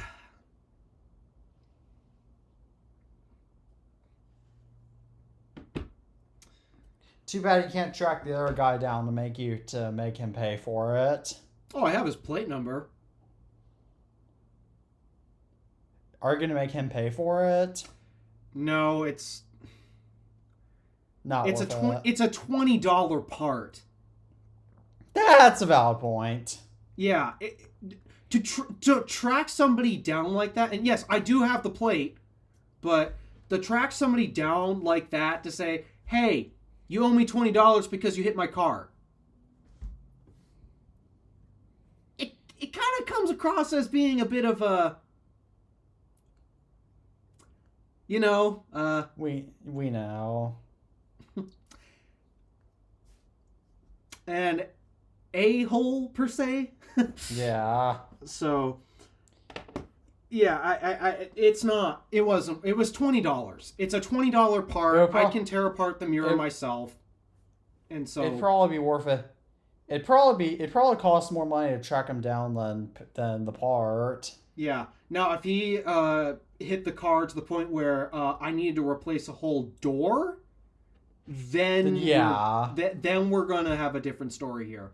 Too bad you can't track the other guy down to make him pay for it. Oh, I have his plate number. Are you gonna make him pay for it? No, it's not. It's a $20 part. That's a valid point. Yeah, to track somebody down like that, and yes, I do have the plate, but to track somebody down like that to say, hey, you owe me $20 because you hit my car. It kind of comes across as being a bit of a, you know, we know. an a-hole per se. Yeah. So, yeah, it was $20. It's a $20 part. I can tear apart the mirror myself. And so it'd probably be worth it. It'd probably cost more money to track him down than the part. Yeah. Now, if he hit the car to the point where I needed to replace a whole door, then then we're gonna have a different story here.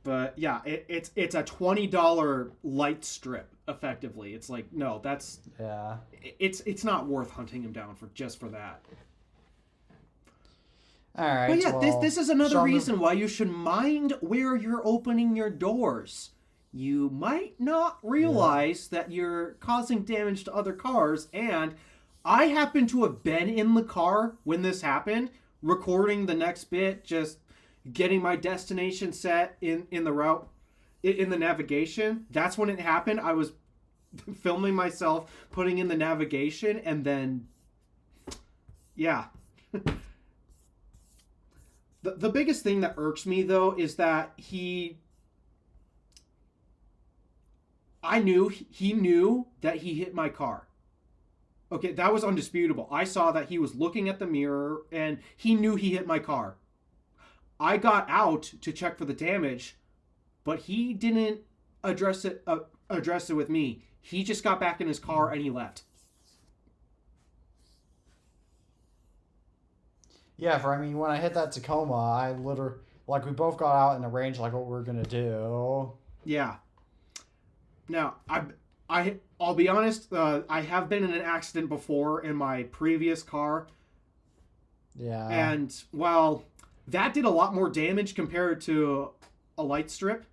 But yeah, it's a $20 light strip. Effectively, it's like, no, that's it's not worth hunting him down for that. All right. But yeah, this is another reason why you should mind where you're opening your doors. You might not realize that you're causing damage to other cars, and I happen to have been in the car when this happened, recording the next bit, just getting my destination set in the route, in the navigation. That's when it happened. I was filming myself putting in the navigation, and then yeah. The biggest thing that irks me though is that he knew that he hit my car. Okay, that was undisputable. I saw that he was looking at the mirror and he knew he hit my car. I got out to check for the damage, but he didn't address it with me. He just got back in his car and he left. Yeah, when I hit that Tacoma, I literally, like, we both got out in the range, like, what we were gonna do. Yeah. Now, I'll be honest, I have been in an accident before in my previous car. Yeah. And, well, that did a lot more damage compared to a light strip.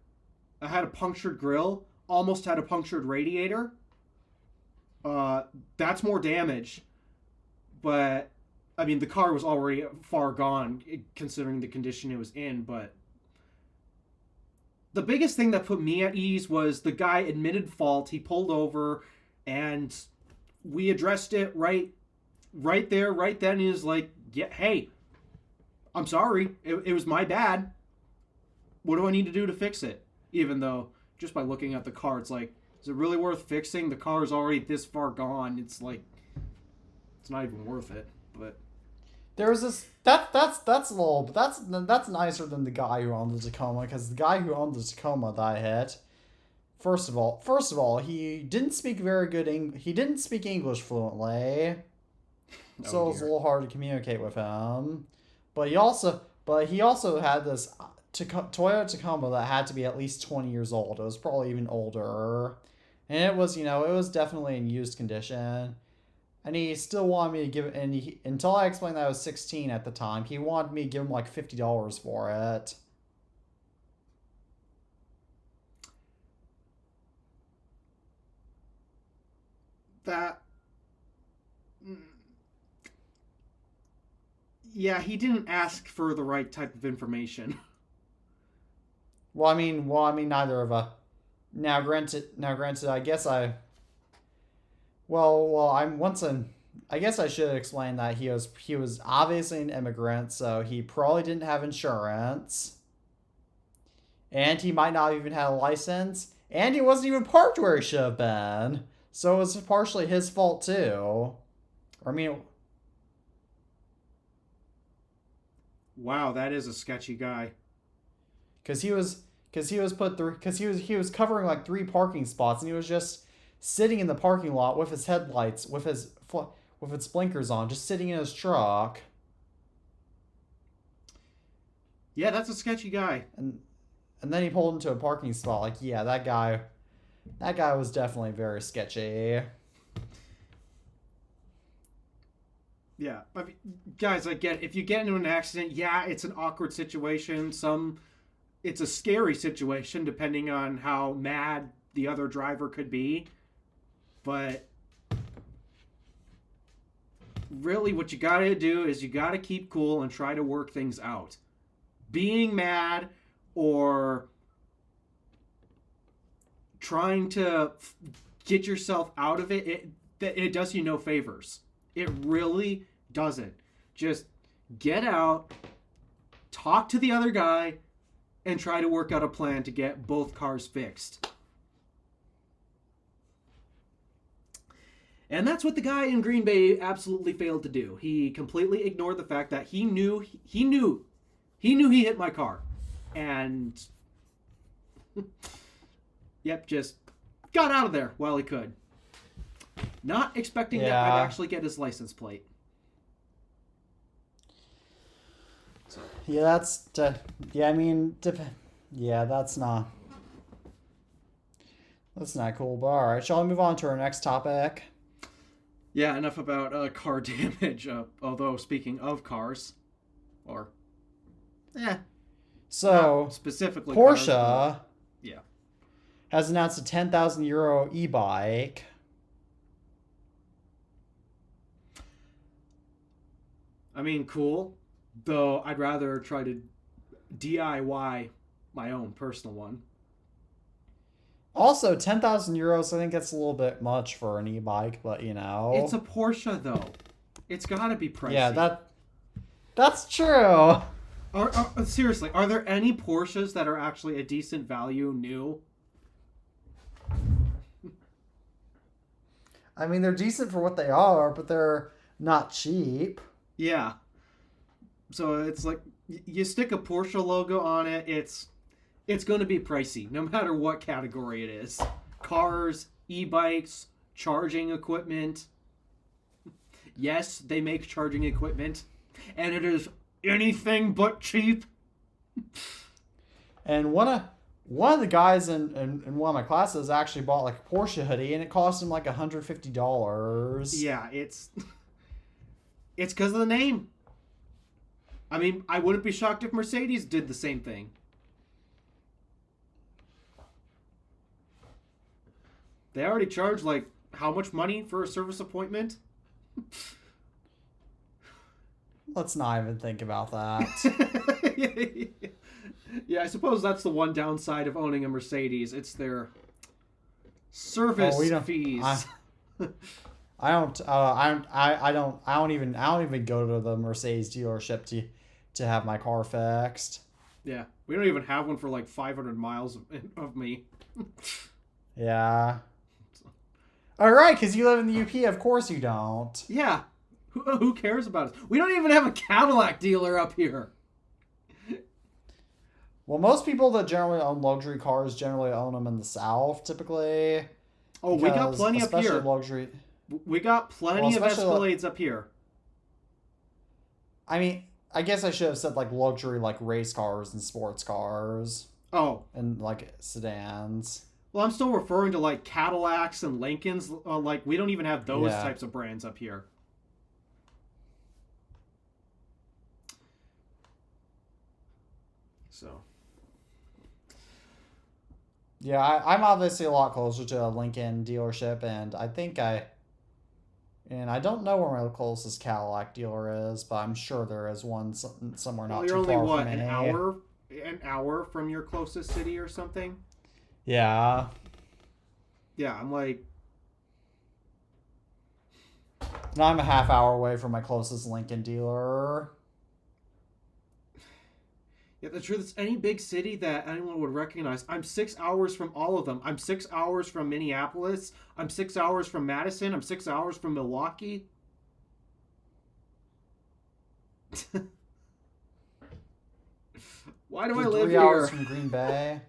I had a punctured grill, almost had a punctured radiator. That's more damage. But, I mean, the car was already far gone, considering the condition it was in, but the biggest thing that put me at ease was the guy admitted fault. He pulled over, and we addressed it right there, right then. He was like, yeah, hey, I'm sorry. It was my bad. What do I need to do to fix it? Even though, just by looking at the car, it's like, is it really worth fixing? The car is already this far gone. It's like, it's not even worth it. But there was this that's a little, but that's nicer than the guy who owned the Tacoma, because the guy who owned the Tacoma that I hit, first of all, he didn't speak he didn't speak English fluently, so it was a little hard to communicate with him. But he also had this Toyota Tacoma that had to be at least 20 years old. It was probably even older, and it was definitely in used condition. And he still wanted me to give it, until I explained that I was 16 at the time, he wanted me to give him like $50 for it. Yeah, he didn't ask for the right type of information. Well, I mean, neither of us. Now, granted, I guess I should explain that he was obviously an immigrant, so he probably didn't have insurance, and he might not even have a license, and he wasn't even parked where he should have been, so it was partially his fault too. Wow, that is a sketchy guy. Because he was covering like 3 parking spots, and he was just sitting in the parking lot with his headlights, with his blinkers on, just sitting in his truck. Yeah, that's a sketchy guy. And then he pulled into a parking spot. Like, yeah, that guy was definitely very sketchy. Yeah, I mean, guys, I get it. If you get into an accident, yeah, it's an awkward situation. It's a scary situation depending on how mad the other driver could be. But really, what you gotta do is you gotta keep cool and try to work things out. Being mad or trying to get yourself out of it does you no favors. It really doesn't. Just get out, talk to the other guy, and try to work out a plan to get both cars fixed. And that's what the guy in Green Bay absolutely failed to do. He completely ignored the fact that he knew he hit my car. And yep, just got out of there while he could. Not expecting that I'd actually get his license plate. So. Yeah, that's not cool. But all right, shall we move on to our next topic? Yeah, enough about car damage. Although speaking of cars, so specifically Porsche, cars, but, has announced a €10,000 e-bike. I mean, cool. Though I'd rather try to DIY my own personal one. Also, 10,000 euros, I think that's a little bit much for an e-bike, but you know. It's a Porsche, though. It's gotta be pricey. Yeah, that's true. Seriously, are there any Porsches that are actually a decent value new? I mean, they're decent for what they are, but they're not cheap. Yeah. So it's like, you stick a Porsche logo on it, it's going to be pricey, no matter what category it is. Cars, e-bikes, charging equipment. Yes, they make charging equipment, and it is anything but cheap. And one of the guys in one of my classes actually bought like a Porsche hoodie, and it cost him like $150. Yeah, it's because of the name. I mean, I wouldn't be shocked if Mercedes did the same thing. They already charge, like, how much money for a service appointment? Let's not even think about that. Yeah, I suppose that's the one downside of owning a Mercedes. It's their service fees. I don't even go to the Mercedes dealership to have my car fixed. Yeah, we don't even have one for like 500 miles of me. Yeah. All right, because you live in the UP, of course you don't. Yeah. Who cares about it? We don't even have a Cadillac dealer up here. Well, most people that generally own luxury cars generally own them in the South, typically. Oh, we got plenty up here. Luxury. We got plenty of Escalades up here. I mean, I guess I should have said like luxury, like race cars and sports cars. Oh. And like sedans. Well, I'm still referring to like Cadillacs and Lincolns. Like, we don't even have those types of brands up here. So. Yeah, I'm obviously a lot closer to a Lincoln dealership, and I think I don't know where my closest Cadillac dealer is, but I'm sure there is one somewhere not too far from me. You're only, an hour from your closest city or something? Yeah. Yeah, I'm like... Now I'm a half hour away from my closest Lincoln dealer. Yeah, the truth is, any big city that anyone would recognize, I'm 6 hours from all of them. I'm 6 hours from Minneapolis. I'm 6 hours from Madison. I'm 6 hours from Milwaukee. Why do I live 3 here? hours from Green Bay.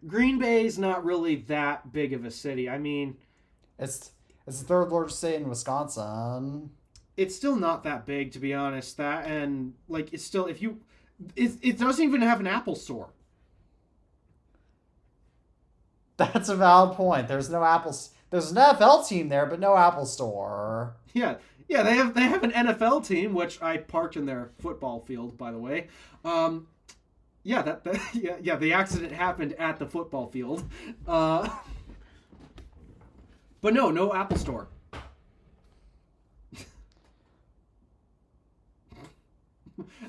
Green Bay's not really that big of a city. I mean... It's the third largest state in Wisconsin. It's still not that big, to be honest. That, and, like, it's still... if you... It doesn't even have an Apple store. That's a valid point. There's no Apple... There's an NFL team there, but no Apple store. Yeah, they have an NFL team, which I parked in their football field, by the way. The accident happened at the football field. But no Apple store.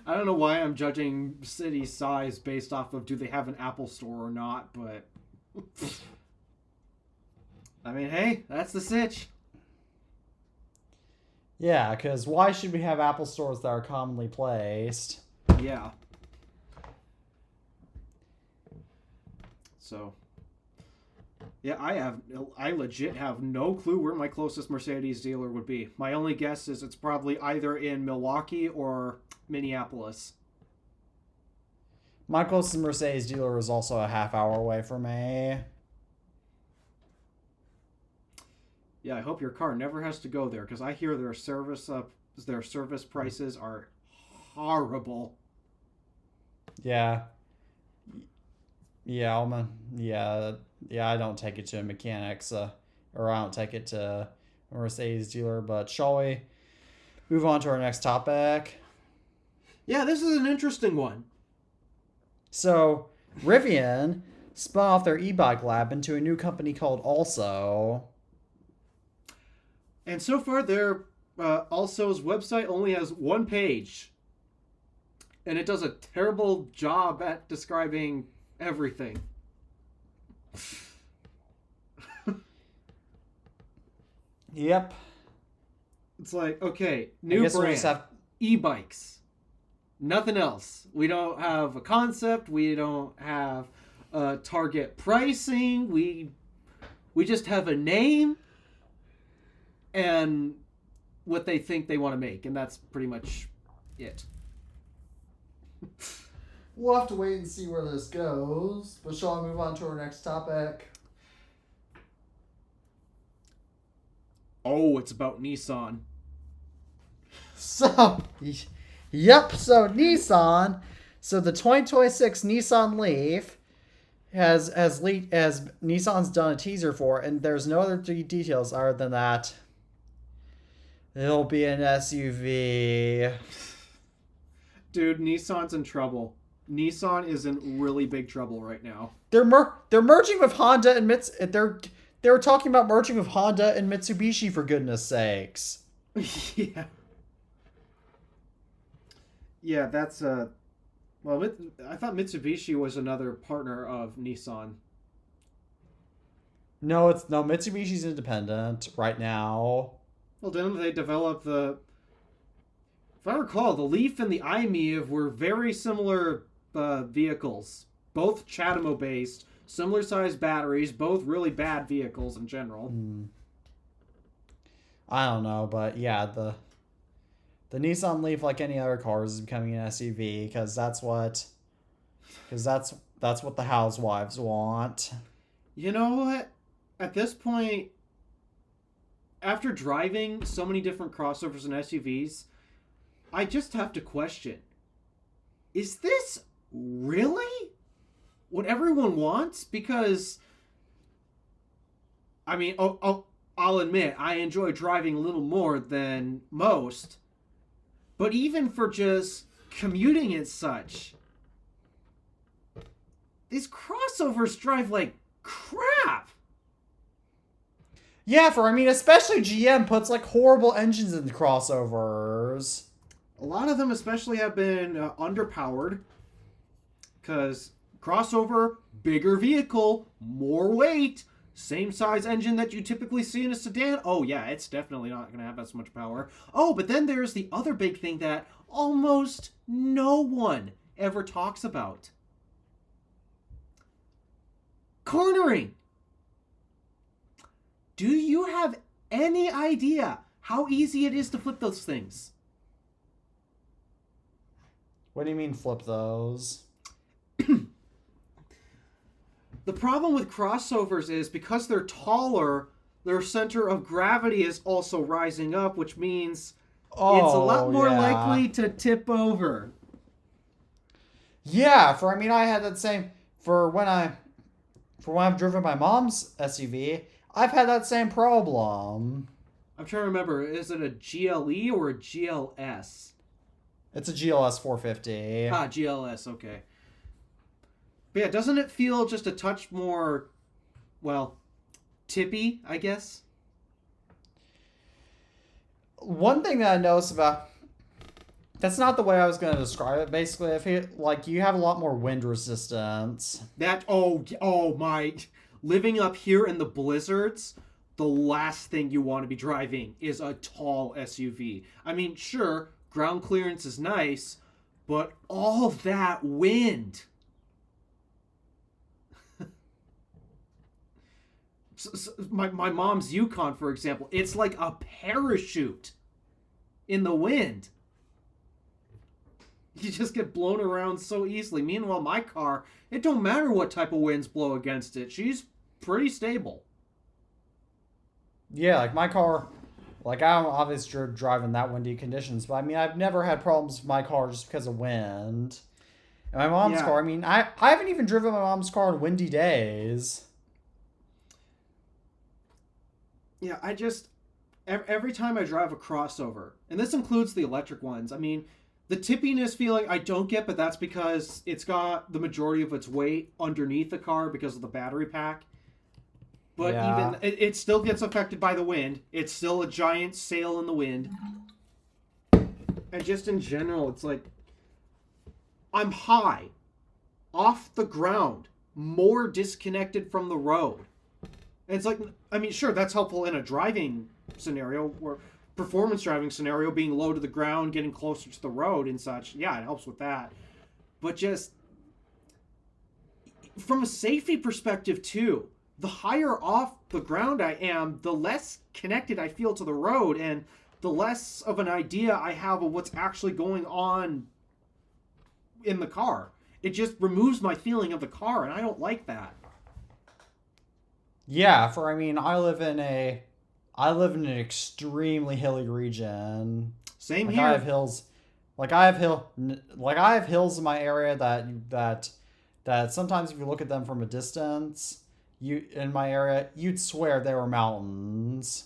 I don't know why I'm judging city size based off of do they have an Apple store or not, but I mean, hey, that's the sitch. Yeah, because why should we have Apple stores that are commonly placed? Yeah. So, yeah, I legit have no clue where my closest Mercedes dealer would be. My only guess is it's probably either in Milwaukee or Minneapolis. My closest Mercedes dealer is also a half hour away from me. Yeah, I hope your car never has to go there, because I hear their service prices are horrible. Yeah. Yeah, I don't take it to a mechanics, or I don't take it to a Mercedes dealer, but shall we move on to our next topic? Yeah, this is an interesting one. So, Rivian spun off their e-bike lab into a new company called Also. And so far, their Also's website only has one page. And it does a terrible job at describing everything. Yep. It's like, okay, I new guess we'll brand, just have. e-bikes. Nothing else. We don't have a concept. We don't have target pricing. We just have a name and what they think they want to make, and that's pretty much it. We'll have to wait and see where this goes. But shall I move on to our next topic? Oh, it's about Nissan. So, yep. So Nissan. So the 2026 Nissan Leaf has Nissan's done a teaser for, and there's no other details other than that. It'll be an SUV. Dude, Nissan's in trouble. Nissan is in really big trouble right now. They're merging with Honda and they were talking about merging with Honda and Mitsubishi, for goodness sakes. Yeah. Yeah, that's well, I thought Mitsubishi was another partner of Nissan. No, Mitsubishi's independent right now. Well, didn't they develop if I recall, the Leaf and the iMe were very similar vehicles. Both CHAdeMO based, similar sized batteries, both really bad vehicles in general. I don't know, but yeah, the Nissan Leaf, like any other cars, is becoming an SUV because that's what the housewives want. You know what? At this point, after driving so many different crossovers and SUVs, I just have to question, is this really what everyone wants? Because, I mean, I'll admit, I enjoy driving a little more than most, but even for just commuting and such, these crossovers drive like crap. Yeah, especially GM puts like horrible engines in the crossovers. A lot of them especially have been underpowered because crossover, bigger vehicle, more weight, same size engine that you typically see in a sedan. Oh yeah, it's definitely not going to have as much power. Oh, but then there's the other big thing that almost no one ever talks about. Cornering. Do you have any idea how easy it is to flip those things? What do you mean flip those? The problem with crossovers is because they're taller, their center of gravity is also rising up, which means it's a lot more likely to tip over. Yeah, I had that same for when I've driven my mom's SUV. I've had that same problem. I'm trying to remember, is it a GLE or a GLS? It's a GLS 450. Ah, GLS, okay. But yeah, doesn't it feel just a touch more, well, tippy, I guess? One thing that I noticed about... That's not the way I was going to describe it. Basically, I feel like you have a lot more wind resistance. Oh my... Living up here in the blizzards, the last thing you want to be driving is a tall SUV. I mean, sure, ground clearance is nice, but all that wind. My mom's Yukon, for example, it's like a parachute in the wind. You just get blown around so easily. Meanwhile, my car, it don't matter what type of winds blow against it. She's pretty stable. Yeah, like my car, like I'm obviously driving that windy conditions, but I mean, I've never had problems with my car just because of wind. And my mom's car, I mean, I haven't even driven my mom's car on windy days. Yeah, every time I drive a crossover, and this includes the electric ones, I mean, the tippiness feeling I don't get, but that's because it's got the majority of its weight underneath the car because of the battery pack. But even it still gets affected by the wind. It's still a giant sail in the wind. And just in general, it's like I'm high, off the ground, more disconnected from the road. And it's like, I mean, sure, that's helpful in a driving scenario, or performance driving scenario, being low to the ground, getting closer to the road and such. Yeah, it helps with that. But just from a safety perspective too, the higher off the ground I am, the less connected I feel to the road, and the less of an idea I have of what's actually going on in the car. It just removes my feeling of the car, and I don't like that. Yeah, I live in an extremely hilly region. Same like here. I have hills, like I have hills in my area that sometimes if you look at them from a distance, in my area, you'd swear they were mountains.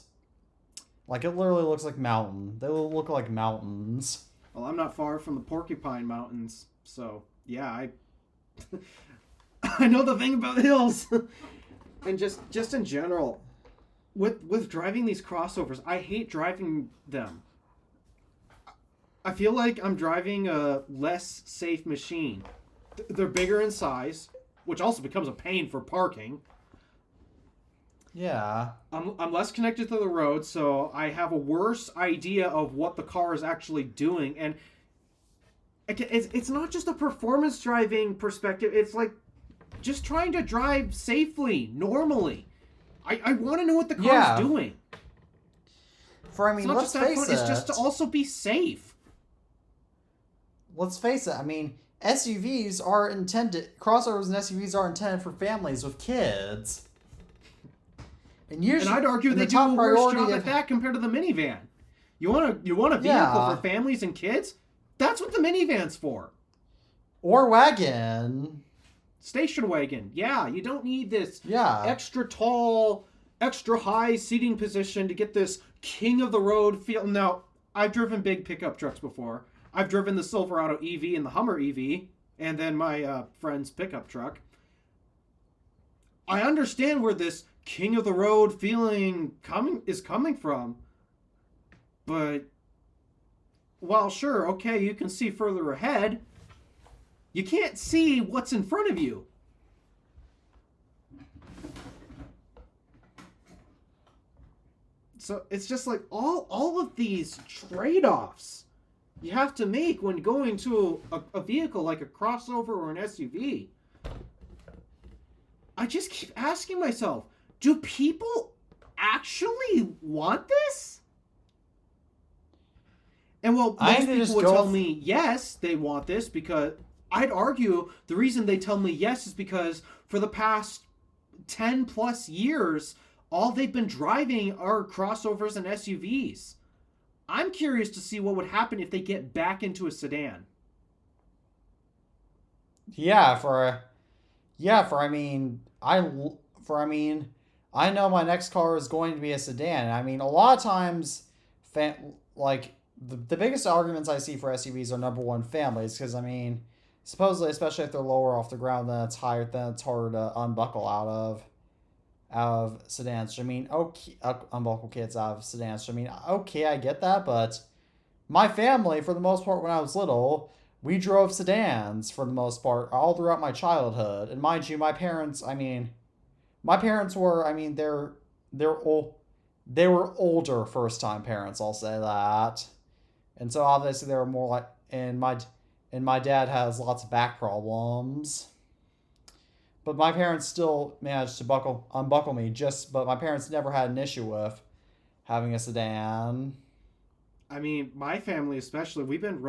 Like, it literally looks like mountain. They look like mountains. Well, I'm not far from the Porcupine Mountains, so yeah, I know the thing about hills. And just in general, with driving these crossovers, I hate driving them. I feel like I'm driving a less safe machine. They're bigger in size, which also becomes a pain for parking. Yeah. I'm less connected to the road, so I have a worse idea of what the car is actually doing. And it's not just a performance driving perspective. It's like just trying to drive safely, normally. I want to know what the car is doing. Let's face it. It's just to also be safe. Let's face it. Crossovers and SUVs are intended for families with kids. And I'd argue they do a worse job at that compared to the minivan. You want a vehicle for families and kids? That's what the minivan's for. Or wagon. Station wagon. Yeah, you don't need this extra tall, extra high seating position to get this king of the road feel. Now, I've driven big pickup trucks before. I've driven the Silverado EV and the Hummer EV, and then my friend's pickup truck. I understand where this king of the road feeling is coming from, but while sure, okay, you can see further ahead, you can't see what's in front of you. So it's just like all of these trade-offs you have to make when going to a vehicle like a crossover or an SUV. I just keep asking myself, do people actually want this? And well, most people would tell me yes, they want this, because I'd argue the reason they tell me yes is because for the past 10 plus years, all they've been driving are crossovers and SUVs. I'm curious to see what would happen if they get back into a sedan. I know my next car is going to be a sedan. A lot of times, the biggest arguments I see for SUVs are, number one, families, because supposedly, especially if they're lower off the ground, then it's harder to unbuckle out of sedans. Unbuckle kids out of sedans. Okay, I get that, but my family, for the most part, when I was little, we drove sedans for the most part all throughout my childhood. And mind you, my parents were, they were older first-time parents, I'll say that. And so obviously they were more like, and my dad has lots of back problems. But my parents still managed to unbuckle me, but my parents never had an issue with having a sedan. My family especially, we've been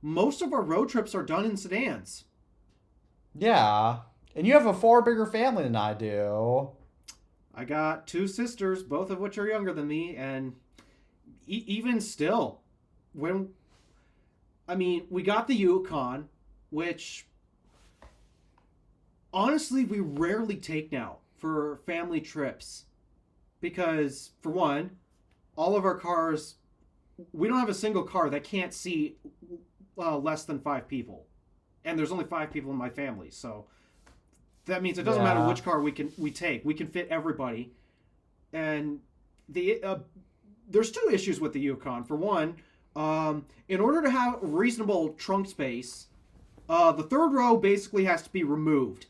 most of our road trips are done in sedans. Yeah. And you have a far bigger family than I do. I got two sisters, both of which are younger than me, and even still, we got the Yukon, which honestly we rarely take now for family trips, because for one, all of our cars, we don't have a single car that can't seat less than 5 people, and there's only 5 people in my family, so that means it doesn't matter which car we take. We can fit everybody. And there's 2 issues with the Yukon. For one, in order to have reasonable trunk space, the third row basically has to be removed,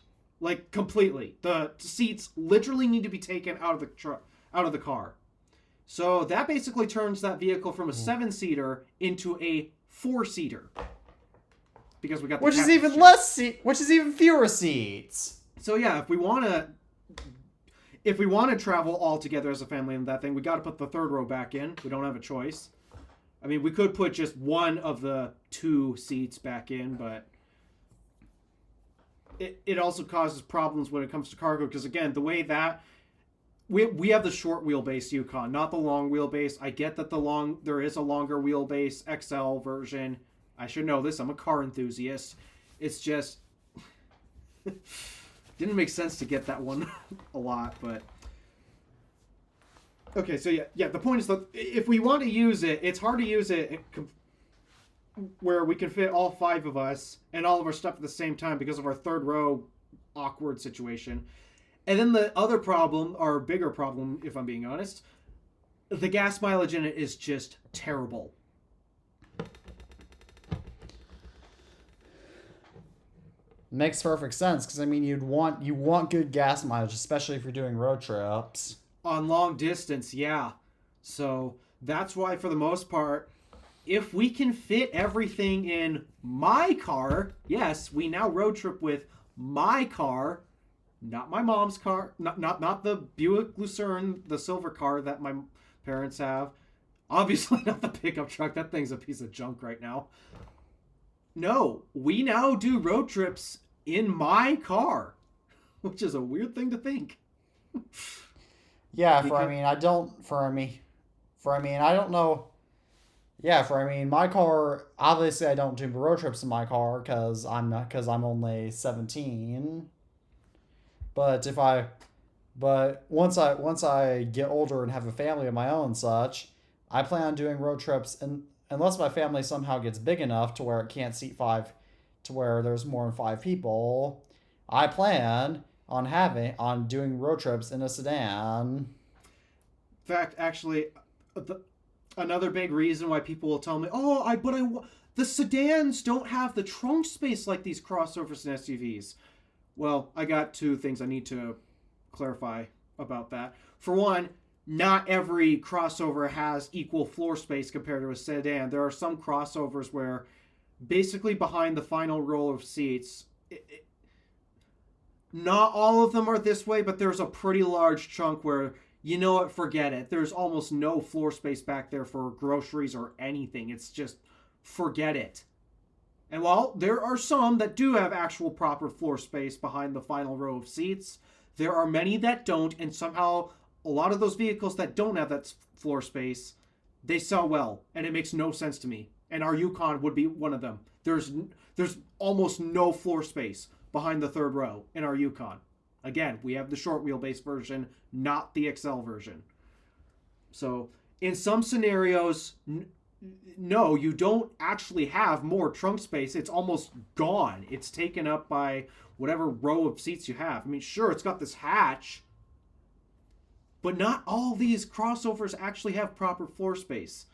completely. The seats literally need to be taken out of the car. So that basically turns that vehicle from a 7-seater into a 4-seater. Because we got the which is captain's even chair. which is even fewer seats. So yeah, if we want to travel all together as a family in that thing, we got to put the third row back in. We don't have a choice. I mean, we could put just one of the 2 seats back in, but it also causes problems when it comes to cargo because again, the way that we have the short wheelbase Yukon, not the long wheelbase. I get that there is a longer wheelbase XL version. I should know this. I'm a car enthusiast. It's just didn't make sense to get that one a lot, but okay. So yeah. The point is that if we want to use it, it's hard to use it where we can fit all 5 of us and all of our stuff at the same time because of our third row awkward situation. And then the other problem, or bigger problem, if I'm being honest, the gas mileage in it is just terrible. Makes perfect sense because I mean you want good gas mileage, especially if you're doing road trips. On long distance, yeah. So that's why for the most part, if we can fit everything in my car, yes, we now road trip with my car, not my mom's car, not the Buick Lucerne, the silver car that my parents have. Obviously not the pickup truck. That thing's a piece of junk right now. No, we now do road trips in my car, which is a weird thing to think. Yeah, I don't know. Yeah, my car, obviously I don't do road trips in my car because I'm only 17. But once I get older and have a family of my own and such, I plan on doing road trips, and unless my family somehow gets big enough to where it can't seat 5, to where there's more than 5 people, I plan on doing road trips in a sedan. In fact, actually, another big reason why people will tell me, the sedans don't have the trunk space like these crossovers and SUVs. Well, I got 2 things I need to clarify about that. For one, not every crossover has equal floor space compared to a sedan. There are some crossovers where basically behind the final row of seats, not all of them are this way, but there's a pretty large chunk where, you know what, forget it. There's almost no floor space back there for groceries or anything. It's just, forget it. And while there are some that do have actual proper floor space behind the final row of seats, there are many that don't, and somehow a lot of those vehicles that don't have that floor space, they sell well, and it makes no sense to me. And our Yukon would be one of them. There's almost no floor space behind the third row in our Yukon. Again, we have the short wheelbase version, not the XL version. So in some scenarios, no, you don't actually have more trunk space. It's almost gone. It's taken up by whatever row of seats you have. I mean, sure, it's got this hatch, but not all these crossovers actually have proper floor space.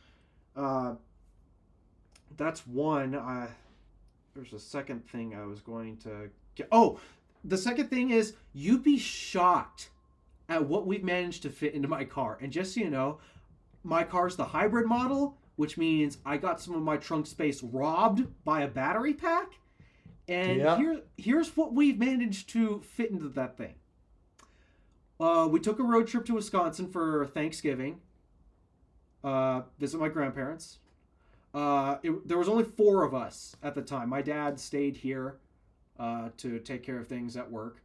That's one. There's a second thing I was going to get. Oh, the second thing is you'd be shocked at what we've managed to fit into my car. And just so you know, my car's the hybrid model, which means I got some of my trunk space robbed by a battery pack. And here's what we've managed to fit into that thing. We took a road trip to Wisconsin for Thanksgiving. Visit my grandparents. There was only 4 of us at the time. My dad stayed here to take care of things at work.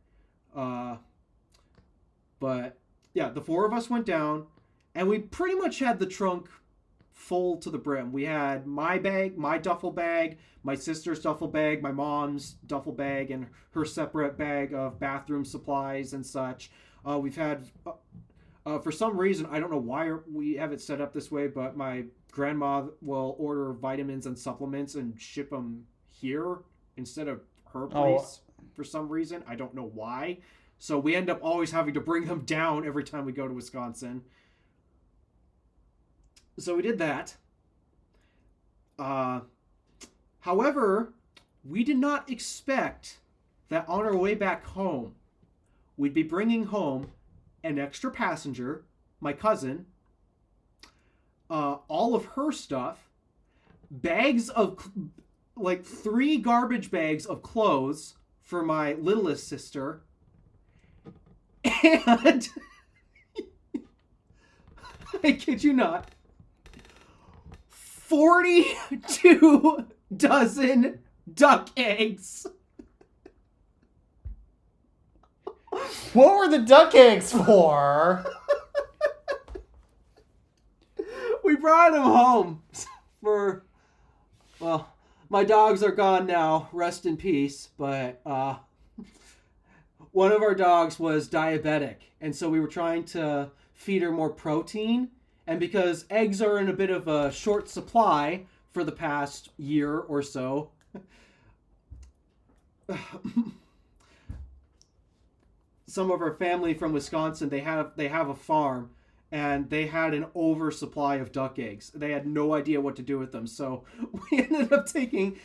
But yeah, the 4 of us went down, and we pretty much had the trunk full to the brim. We had my bag, my duffel bag, my sister's duffel bag, my mom's duffel bag, and her separate bag of bathroom supplies and such. We've had, for some reason, I don't know why we have it set up this way, but my grandma will order vitamins and supplements and ship them here instead of her place for some reason. I don't know why. So we end up always having to bring them down every time we go to Wisconsin. So we did that. However, we did not expect that on our way back home, we'd be bringing home an extra passenger, my cousin, all of her stuff, bags of, like 3 garbage bags of clothes for my littlest sister, and I kid you not, 42 dozen duck eggs. What were the duck eggs for? We brought them home for, well, my dogs are gone now, rest in peace, but one of our dogs was diabetic, and so we were trying to feed her more protein, and because eggs are in a bit of a short supply for the past year or so, some of our family from Wisconsin, they have a farm, and they had an oversupply of duck eggs. They had no idea what to do with them, so we ended up taking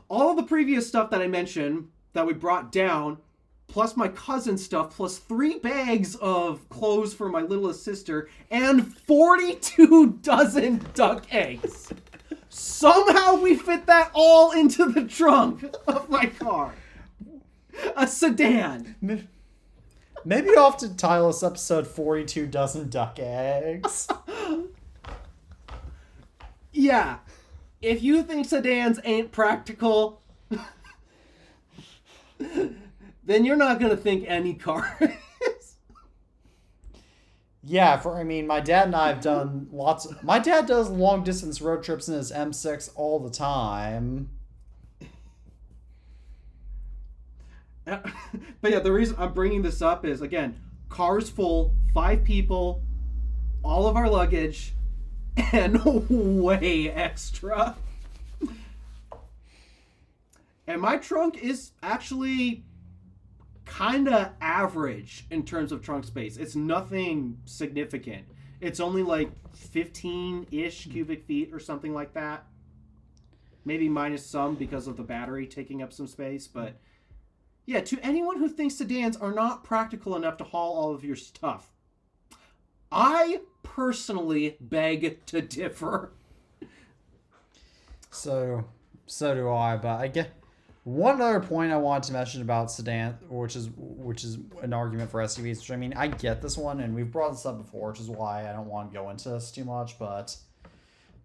all of the previous stuff that I mentioned that we brought down, plus my cousin's stuff, plus 3 bags of clothes for my littlest sister, and 42 dozen duck eggs. Somehow we fit that all into the trunk of my car. A sedan. Maybe you'll have to title this episode 42 dozen duck eggs. Yeah. If you think sedans ain't practical, then you're not going to think any car is. Yeah, my dad and I have done my dad does long distance road trips in his M6 all the time. But yeah, the reason I'm bringing this up is, again, cars full, 5 people, all of our luggage, and way extra. And my trunk is actually kind of average in terms of trunk space. It's nothing significant. It's only like 15-ish cubic feet or something like that. Maybe minus some because of the battery taking up some space, but yeah, to anyone who thinks sedans are not practical enough to haul all of your stuff, I personally beg to differ. So do I, but I get one other point I wanted to mention about sedan, which is an argument for SUVs, which I get this one, and we've brought this up before, which is why I don't want to go into this too much, but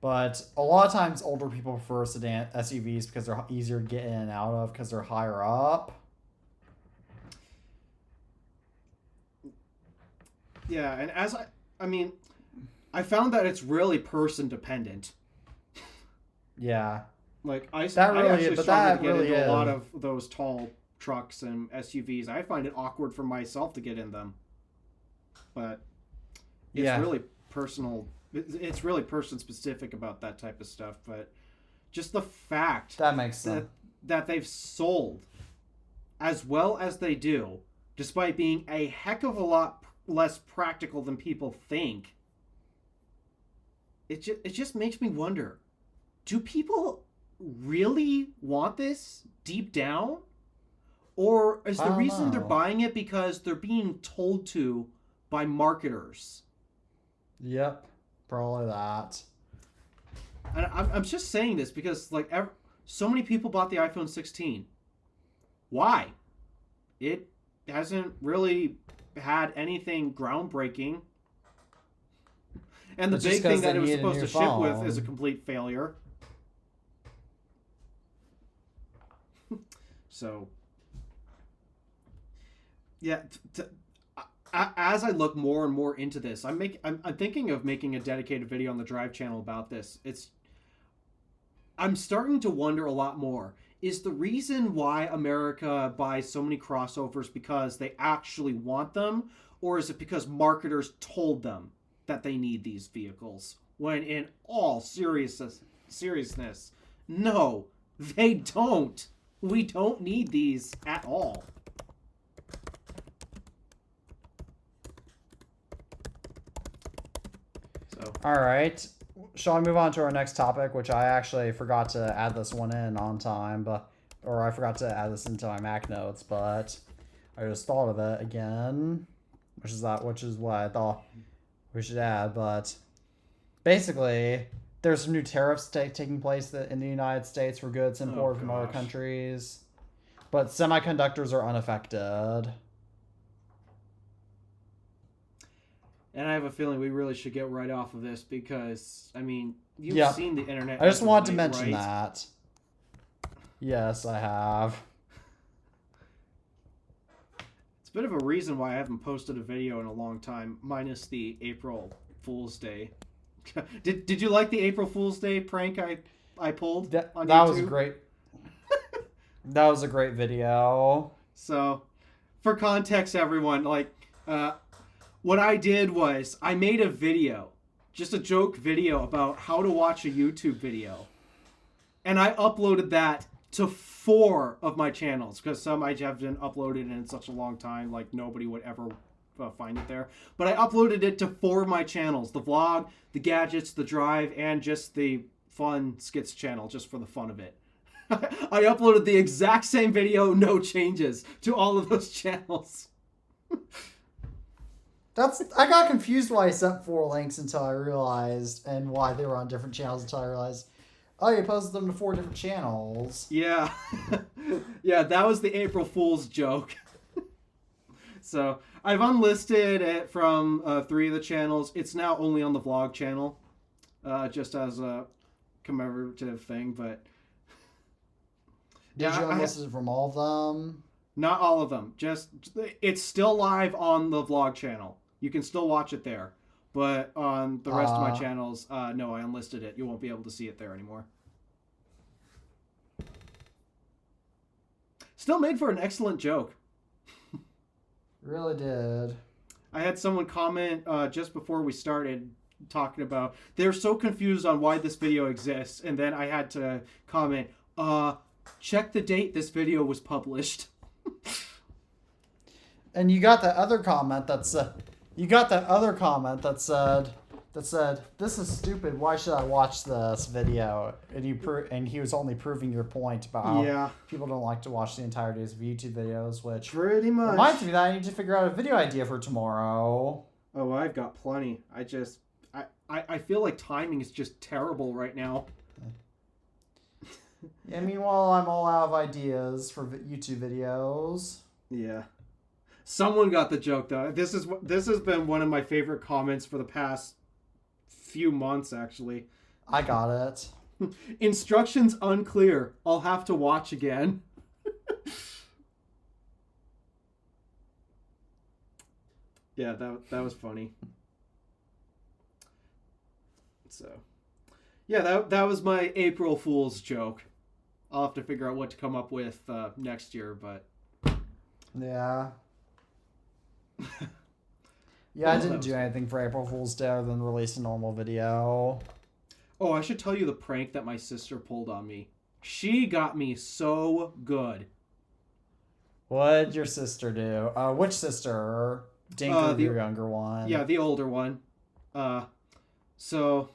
a lot of times older people prefer sedan SUVs because they're easier to get in and out of because they're higher up. Yeah, and I found that it's really person dependent. Yeah. Like I actually struggle to get into a lot of those tall trucks and SUVs. I find it awkward for myself to get in them. But it's really personal. It's really person specific about that type of stuff. But just the fact that makes sense that they've sold as well as they do, despite being a heck of a lot less practical than people think, it just makes me wonder, do people really want this deep down? Or is the reason they're buying it because they're being told to by marketers? Yep, probably that. And I'm just saying this because so many people bought the iPhone 16. Why? It hasn't really had anything groundbreaking. And the big thing that it was supposed to ship with is a complete failure. So, yeah, as I look more and more into this, I'm thinking of making a dedicated video on the Drive channel about this. I'm starting to wonder a lot more. Is the reason why America buys so many crossovers because they actually want them, or is it because marketers told them that they need these vehicles? When in all seriousness, no, they don't. We don't need these at all. So, all right. Shall I move on to our next topic, which I actually forgot to add this one in on time, or I forgot to add this into my Mac notes, but I just thought of it again, which is what I thought we should add, but basically, there's some new tariffs taking place in the United States for goods imported from other gosh. countries. But semiconductors are unaffected. And I have a feeling we really should get right off of this because, I mean, you've Yep. seen the internet. I just as of wanted to late, mention right? that. Yes, I have. It's a bit of a reason why I haven't posted a video in a long time, minus the April Fool's Day. Did you like the April Fool's Day prank I pulled That on was YouTube? great. That was a great video. So, for context, everyone, what I did was I made a video, just a joke video about how to watch a YouTube video. And I uploaded that to 4 of my channels because some I haven't uploaded in such a long time, like nobody would ever find it there. But I uploaded it to 4 of my channels, the vlog, the gadgets, the drive, and just the fun skits channel, just for the fun of it. I uploaded the exact same video, no changes, to all of those channels. I got confused why I sent 4 links until I realized, and why they were on different channels until I realized, oh, you posted them to 4 different channels. Yeah. Yeah, that was the April Fool's joke. So, I've unlisted it from 3 of the channels. It's now only on the vlog channel, just as a commemorative thing, but... Did you unlist it from all of them? Not all of them. Just it's still live on the vlog channel. You can still watch it there. But on the rest of my channels, no, I unlisted it. You won't be able to see it there anymore. Still made for an excellent joke. Really did. I had someone comment just before we started talking about they're so confused on why this video exists, and then I had to comment, check the date this video was published. And you got that other comment that said, this is stupid. Why should I watch this video? And he was only proving your point about how people don't like to watch the entire-days of YouTube videos, which pretty much reminds me that I need to figure out a video idea for tomorrow. Oh, I've got plenty. I feel like timing is just terrible right now. Yeah, meanwhile, I'm all out of ideas for YouTube videos. Yeah. Someone got the joke, though. This has been one of my favorite comments for the past few months, actually. I got it. Instructions unclear. I'll have to watch again. Yeah, that was funny. So, yeah, that was my April Fool's joke. I'll have to figure out what to come up with next year, but... Yeah. Yeah, I didn't do anything for April Fool's Day other than release a normal video. Oh, I should tell you the prank that my sister pulled on me. She got me so good. What did your sister do? Which sister? Dinker, the younger one. Yeah, the older one. So...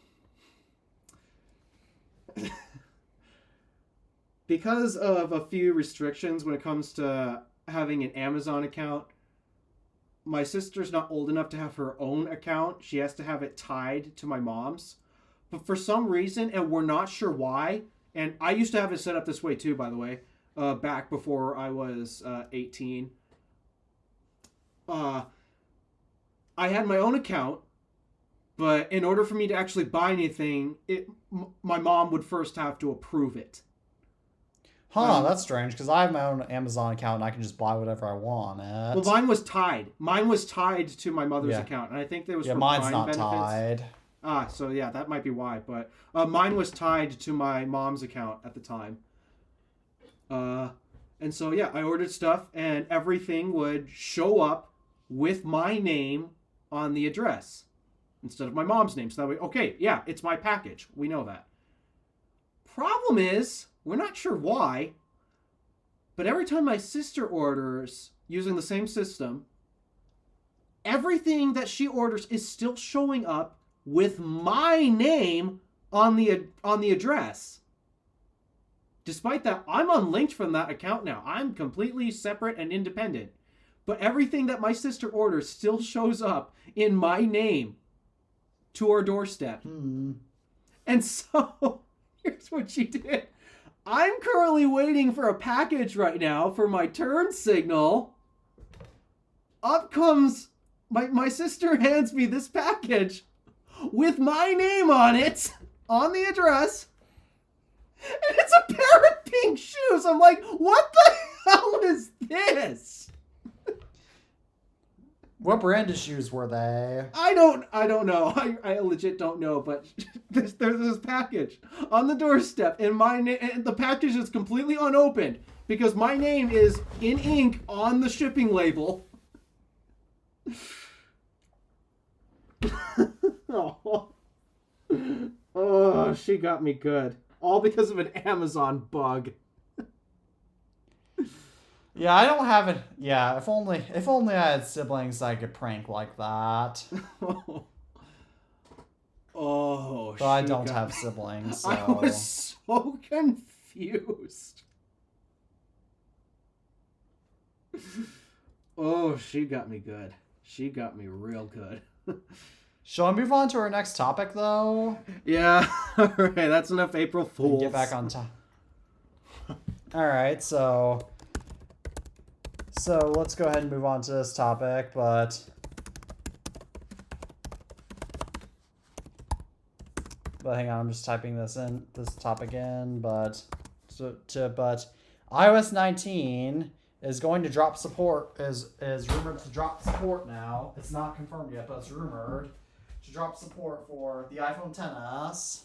because of a few restrictions when it comes to having an Amazon account, my sister's not old enough to have her own account. She has to have it tied to my mom's. But for some reason, and we're not sure why, and I used to have it set up this way too, by the way, back before I was 18. I had my own account, but in order for me to actually buy anything, my mom would first have to approve it. Huh, that's strange, because I have my own Amazon account and I can just buy whatever I want. Well, mine was tied. Mine was tied to my mother's account, and I think there was for mine's Prime not benefits. tied. So yeah, that might be why. But mine was tied to my mom's account at the time. And so yeah, I ordered stuff, and everything would show up with my name on the address instead of my mom's name. So that way, okay, yeah, it's my package. We know that. Problem is, we're not sure why, but every time my sister orders using the same system, everything that she orders is still showing up with my name on the address. Despite that, I'm unlinked from that account now. I'm completely separate and independent. But everything that my sister orders still shows up in my name to our doorstep. And so, here's what she did. I'm currently waiting for a package right now for my turn signal. Up comes... My sister hands me this package with my name on it, on the address. And it's a pair of pink shoes. I'm like, what the hell is this? What brand of shoes were they? I don't know. I legit don't know. But there's this package on the doorstep, and and the package is completely unopened because my name is in ink on the shipping label. Oh, she got me good. All because of an Amazon bug. Yeah, I don't have it. Yeah, if only I had siblings I could prank like that. Oh, but I don't have siblings, so... I was so confused. Oh, she got me good. She got me real good. Shall I move on to our next topic, though? Yeah. All right, that's enough April Fools. Get back on top. All right, so let's go ahead and move on to this topic, but hang on, I'm just typing this topic in, but iOS 19 is going to drop support, is rumored to drop support now. It's not confirmed yet, but it's rumored to drop support for the iPhone XS.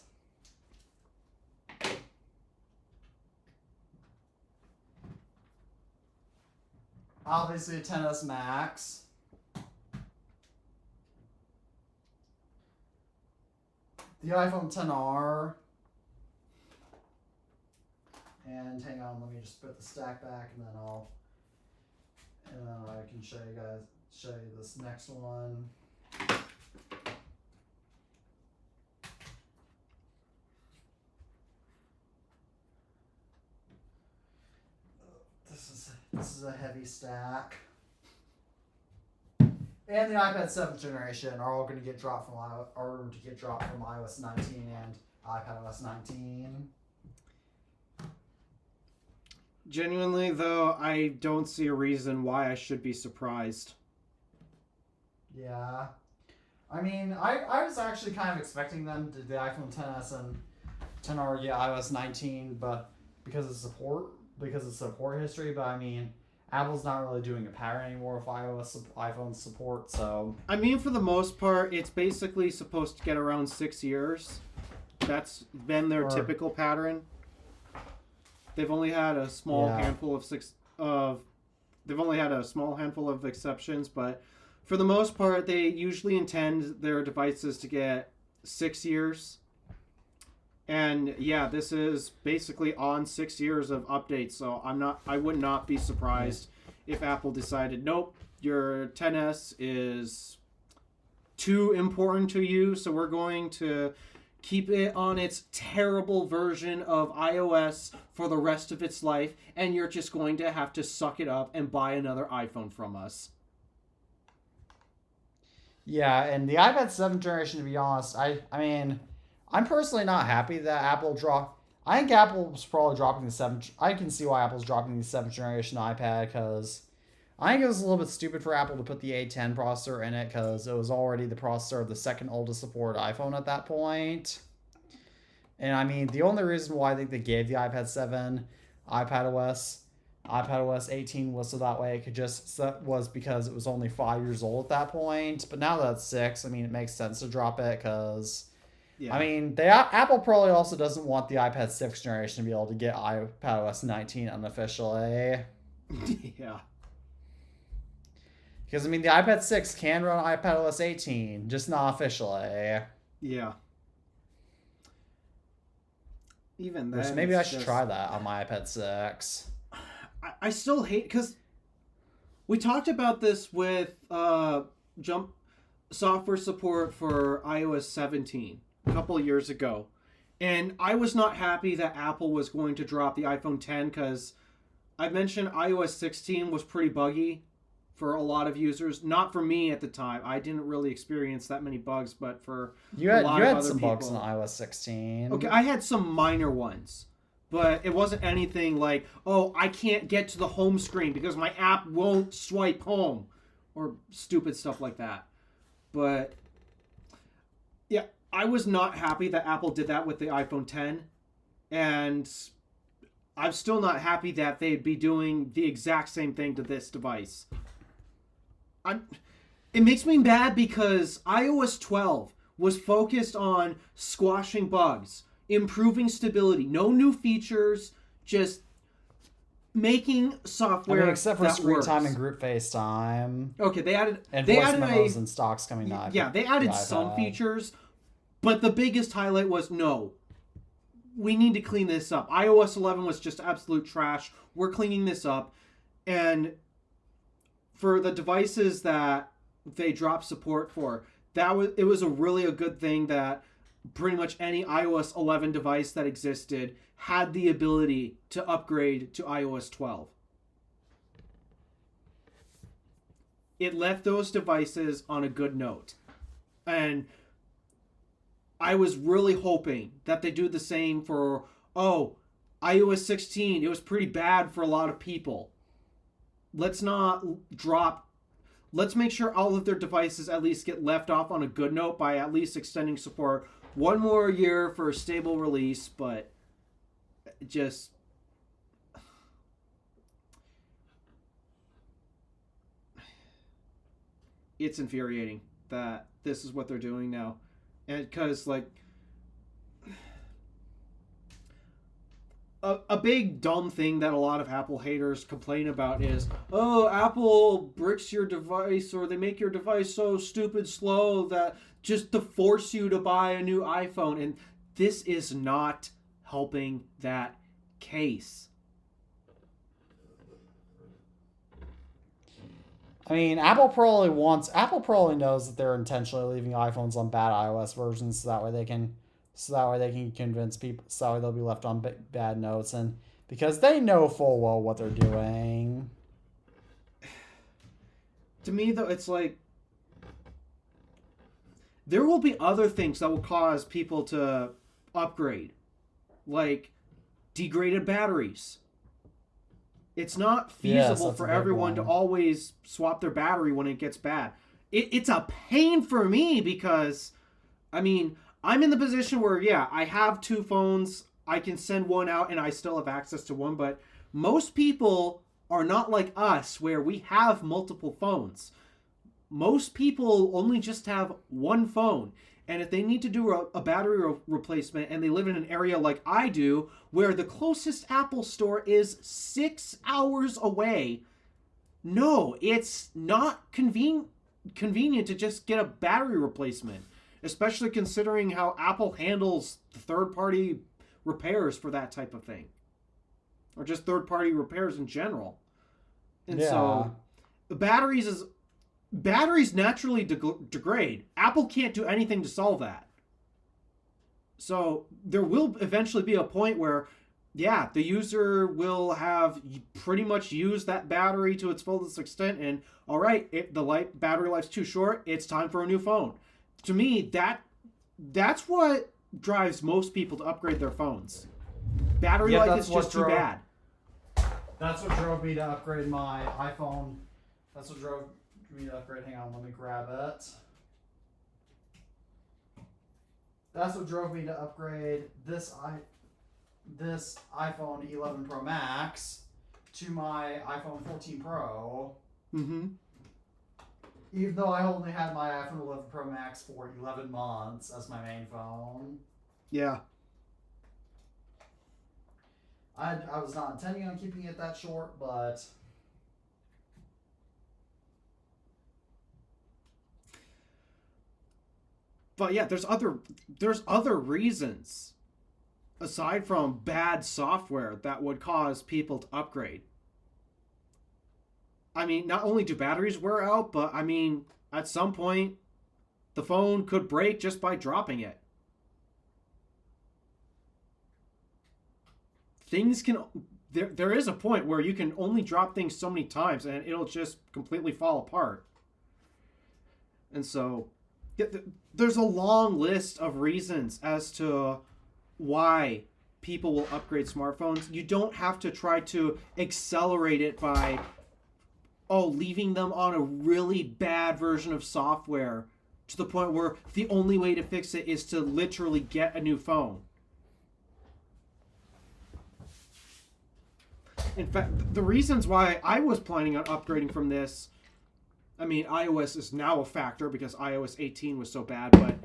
Obviously, a XS Max. The iPhone XR. And hang on, let me just put the stack back, and then I can show you this next one. This is a heavy stack. And the iPad 7th generation are all going to get dropped from iOS 19 and iPadOS 19. Genuinely, though, I don't see a reason why I should be surprised. Yeah. I mean, I was actually kind of expecting them to the iPhone XS and XR get iOS 19, but because of support history, but I mean, Apple's not really doing a pattern anymore with iPhone support, so... I mean, for the most part, it's basically supposed to get around 6 years. That's been their typical pattern. They've only had a small handful of exceptions, but for the most part, they usually intend their devices to get 6 years. And yeah, this is basically on 6 years of updates, so I would not be surprised if Apple decided, nope, your XS is too important to you, so we're going to keep it on its terrible version of iOS for the rest of its life, and you're just going to have to suck it up and buy another iPhone from us. Yeah, and the iPad 7th generation, to be honest, I mean, I'm personally not happy that Apple dropped... I think Apple's probably dropping the 7th... I can see why Apple's dropping the 7th generation iPad, because I think it was a little bit stupid for Apple to put the A10 processor in it, because it was already the processor of the second oldest supported iPhone at that point. And I mean, the only reason why I think they gave the iPad 7 iPadOS 18 was so that way it could was because it was only 5 years old at that point. But now that it's 6, I mean, it makes sense to drop it, because... Yeah. I mean, Apple probably also doesn't want the iPad 6th generation to be able to get iPadOS 19 unofficially. Yeah. Because, I mean, the iPad 6 can run iPadOS 18, just not officially. Yeah. Even that. Which maybe I should try that on my iPad 6. I still hate, because we talked about this with jump software support for iOS 17 a couple of years ago. And I was not happy that Apple was going to drop the iPhone 10 because I mentioned iOS 16 was pretty buggy. for a lot of users. Not for me at the time. I didn't really experience that many bugs, but for you had some bugs in iOS 16. Okay, I had some minor ones, but it wasn't anything like, oh, I can't get to the home screen because my app won't swipe home, or stupid stuff like that. But yeah, I was not happy that Apple did that with the iPhone 10, and I'm still not happy that they'd be doing the exact same thing to this device. It makes me mad because iOS 12 was focused on squashing bugs, improving stability, no new features, just making software except for that screen works. time and group FaceTime. Okay, they added voice memos and stocks coming to yeah, they added some features, but the biggest highlight was no. We need to clean this up. iOS 11 was just absolute trash. We're cleaning this up, and for the devices that they dropped support for, it was a really a good thing that pretty much any iOS 11 device that existed had the ability to upgrade to iOS 12. It left those devices on a good note. And I was really hoping that they do the same for, iOS 16. It was pretty bad for a lot of people. Let's make sure all of their devices at least get left off on a good note by at least extending support one more year for a stable release, but just it's infuriating that this is what they're doing now. And because a big dumb thing that a lot of Apple haters complain about is, oh, Apple bricks your device, or they make your device so stupid slow that just to force you to buy a new iPhone. And this is not helping that case. I mean, Apple probably knows that they're intentionally leaving iPhones on bad iOS versions so that way they can convince people, so that way they'll be left on bad notes, and because they know full well what they're doing. To me, though, it's like there will be other things that will cause people to upgrade, like degraded batteries. It's not feasible for everyone to always swap their battery when it gets bad. It's a pain for me because, I mean, I'm in the position where, yeah, I have two phones. I can send one out and I still have access to one. But most people are not like us where we have multiple phones. Most people only just have one phone. And if they need to do a battery replacement and they live in an area like I do, where the closest Apple store is 6 hours away, no, it's not convenient to just get a battery replacement. Especially considering how Apple handles third-party repairs for that type of thing. Or just third-party repairs in general. And so, batteries naturally degrade. Apple can't do anything to solve that. So, there will eventually be a point where, yeah, the user will have pretty much used that battery to its fullest extent, and, alright, if the battery life's too short, it's time for a new phone. To me, that's what drives most people to upgrade their phones. Battery life is just too bad. That's what drove me to upgrade my iPhone. That's what drove me to upgrade. Hang on, let me grab it. That's what drove me to upgrade this iPhone 11 Pro Max to my iPhone 14 Pro. Mm-hmm. Even though I only had my iPhone 11 Pro Max for 11 months as my main phone. Yeah. I was not intending on keeping it that short, but... But yeah, there's other reasons aside from bad software that would cause people to upgrade. I mean, not only do batteries wear out, but I mean, at some point, the phone could break just by dropping it. there is a point where you can only drop things so many times and it'll just completely fall apart. And so there's a long list of reasons as to why people will upgrade smartphones. You don't have to try to accelerate it by leaving them on a really bad version of software to the point where the only way to fix it is to literally get a new phone. In fact, the reasons why I was planning on upgrading from this, I mean, iOS is now a factor because iOS 18 was so bad, but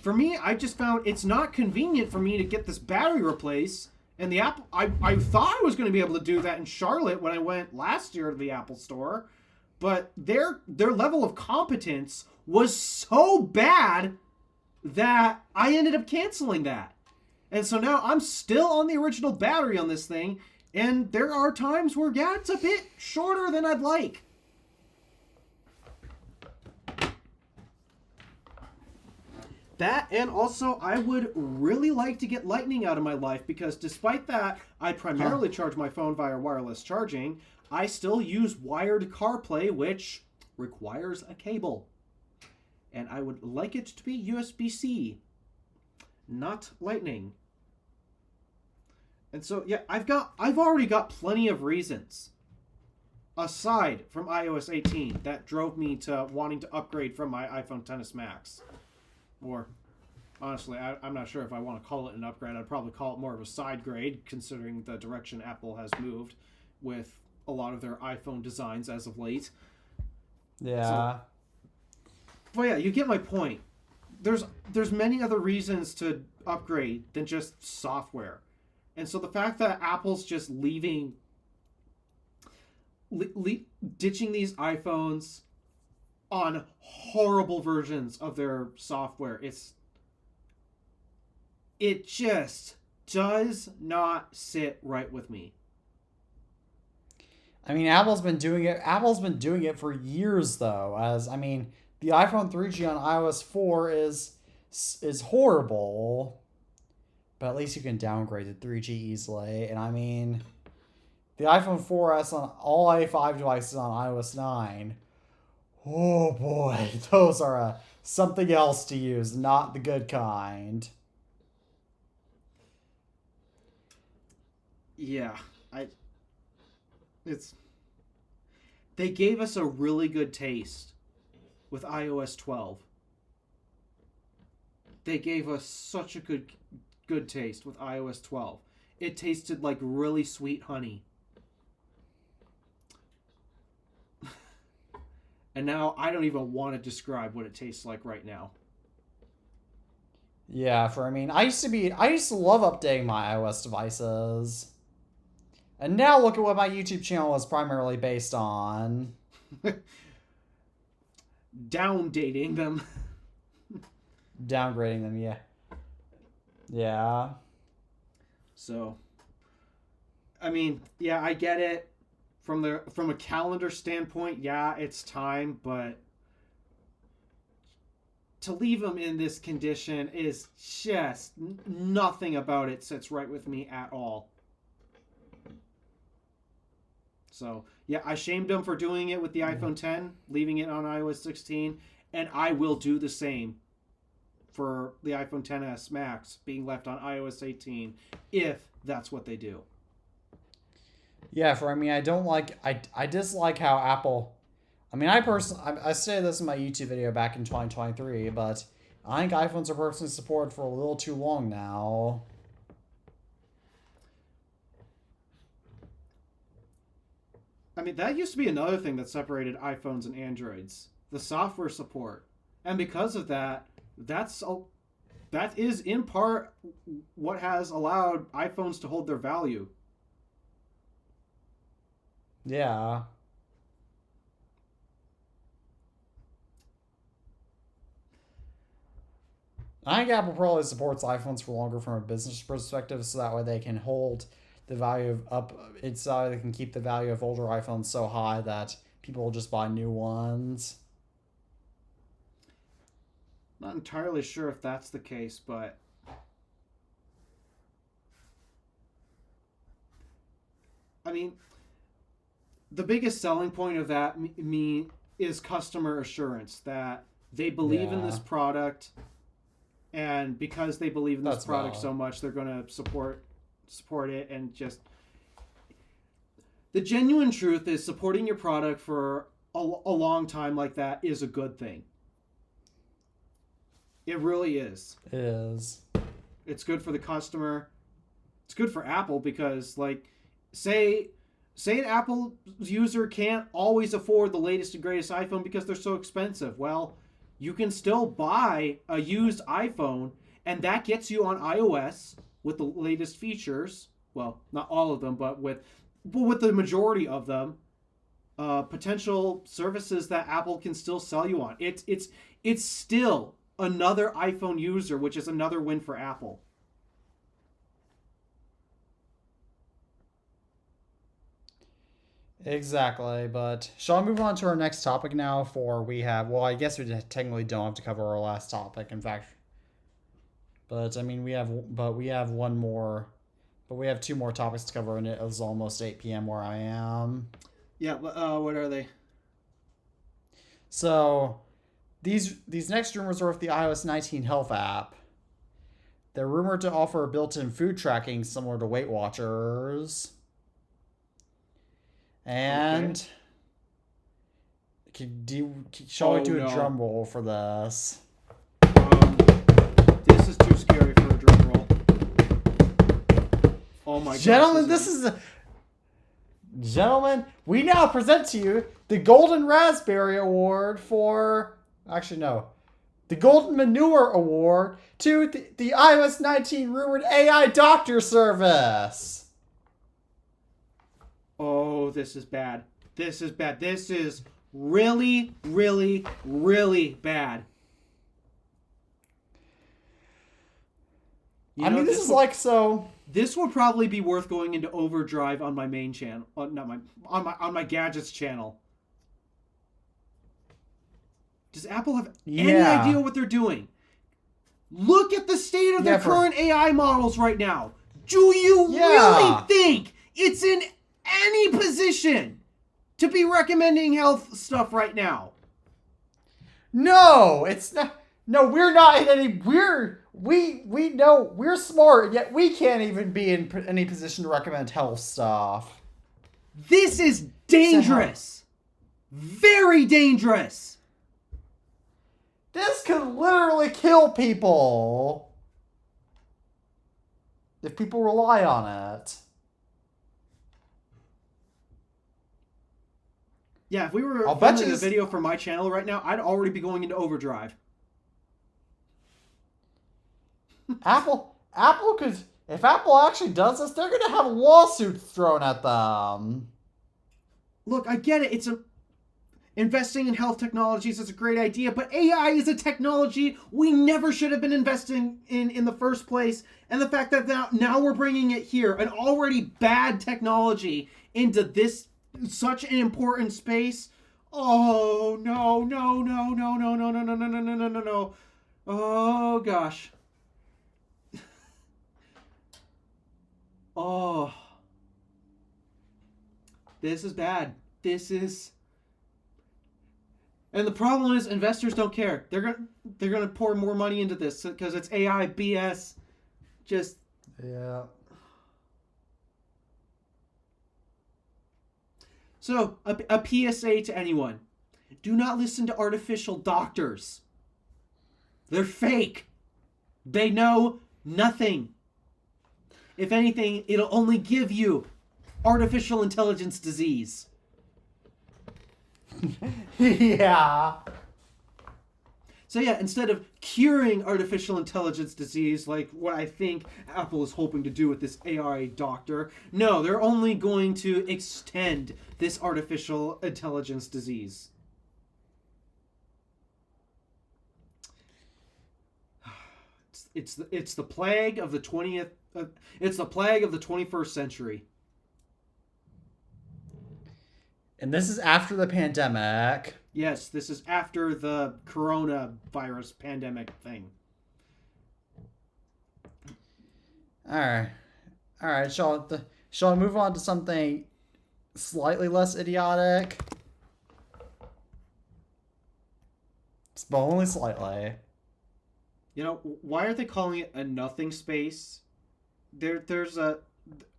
for me, I just found it's not convenient for me to get this battery replaced. And the Apple, I thought I was going to be able to do that in Charlotte when I went last year to the Apple store, but their level of competence was so bad that I ended up canceling that. And so now I'm still on the original battery on this thing, and there are times where, yeah, it's a bit shorter than I'd like. That, and also, I would really like to get Lightning out of my life, because despite that, I primarily charge my phone via wireless charging. I still use wired CarPlay, which requires a cable. And I would like it to be USB-C, not Lightning. And so, yeah, I've already got plenty of reasons, aside from iOS 18, that drove me to wanting to upgrade from my iPhone XS Max. Or, honestly, I'm not sure if I want to call it an upgrade. I'd probably call it more of a side grade, considering the direction Apple has moved with a lot of their iPhone designs as of late. Yeah. But yeah, you get my point. There's many other reasons to upgrade than just software. And so the fact that Apple's just ditching these iPhones on horrible versions of their software, it just does not sit right with me. I mean, Apple's been doing it for years, though. The iPhone 3G on iOS 4 is horrible, but at least you can downgrade to 3G easily. And I mean, the iPhone 4S on all A5 devices on iOS 9. Oh boy, those are something else to use, not the good kind. Yeah, they gave us a really good taste with iOS 12. They gave us such a good taste with iOS 12. It tasted like really sweet honey. And now I don't even want to describe what it tastes like right now. Yeah, I used to love updating my iOS devices. And now look at what my YouTube channel is primarily based on. Downdating them. Downgrading them, yeah. Yeah. So, I mean, yeah, I get it. From a calendar standpoint, yeah, it's time, but to leave them in this condition is just nothing about it sits right with me at all. So, yeah, I shamed them for doing it with the iPhone 10, leaving it on iOS 16, and I will do the same for the iPhone XS Max being left on iOS 18 if that's what they do. Yeah, I dislike how Apple, I say this in my YouTube video back in 2023, but I think iPhones are personally supported for a little too long now. I mean, that used to be another thing that separated iPhones and Androids, the software support. And because of that, that is in part what has allowed iPhones to hold their value. Yeah. I think Apple probably supports iPhones for longer from a business perspective, so that way they can hold the value they can keep the value of older iPhones so high that people will just buy new ones. Not entirely sure if that's the case, but I mean, the biggest selling point of that is customer assurance, that they believe in this product, and because they believe in this product so much, they're going to support it. And just the genuine truth is, supporting your product for a long time like that is a good thing. It really is. It is. It's good for the customer. It's good for Apple, because, like, say an Apple user can't always afford the latest and greatest iPhone because they're so expensive. Well, you can still buy a used iPhone, and that gets you on iOS with the latest features. Well, not all of them, but with the majority of them. Potential services that Apple can still sell you on. It's still another iPhone user, which is another win for Apple. Exactly, but shall we move on to our next topic now? I guess we technically don't have to cover our last topic, in fact. But I mean, we have one more, but we have two more topics to cover, and it is almost 8 p.m. where I am. Yeah, what are they? So, these next rumors are with the iOS 19 Health app. They're rumored to offer built-in food tracking similar to Weight Watchers. And shall we do a drum roll for this? This is too scary for a drum roll. Oh my god. Gentlemen, we now present to you the Golden Raspberry Award for... Actually, no. The Golden Manure Award to the iOS 19 rumored AI doctor service. Oh, this is bad. This is bad. This is really, really, really bad. This is like so... This would probably be worth going into overdrive on my main channel, on my gadgets channel. Does Apple have any idea what they're doing? Look at the state of their current AI models right now. Do you really think it's in any position to be recommending health stuff right now? No, it's not. No, we're not in any. We know we're smart, yet we can't even be in any position to recommend health stuff. This is dangerous. Very dangerous. This could literally kill people if people rely on it. Yeah, if we were filming a video for my channel right now, I'd already be going into overdrive. Apple could, if Apple actually does this, they're going to have lawsuits thrown at them. Look, I get it. Investing in health technologies is a great idea, but AI is a technology we never should have been investing in the first place. And the fact that now we're bringing it here, an already bad technology, into such an important space. Oh, no. Oh, gosh. Oh. This is bad. And the problem is, investors don't care. They're gonna pour more money into this because it's AI BS. Yeah. So, a PSA to anyone. Do not listen to artificial doctors. They're fake. They know nothing. If anything, it'll only give you artificial intelligence disease. Yeah. So yeah, instead of curing artificial intelligence disease like what I think Apple is hoping to do with this AI doctor, no, they're only going to extend this artificial intelligence disease. It's the plague of the 20th. It's the plague of the 21st century. And this is after the pandemic. Yes, this is after the coronavirus pandemic thing. All right. Shall I move on to something slightly less idiotic. But only slightly. You know, why are they calling it a nothing space? There's a...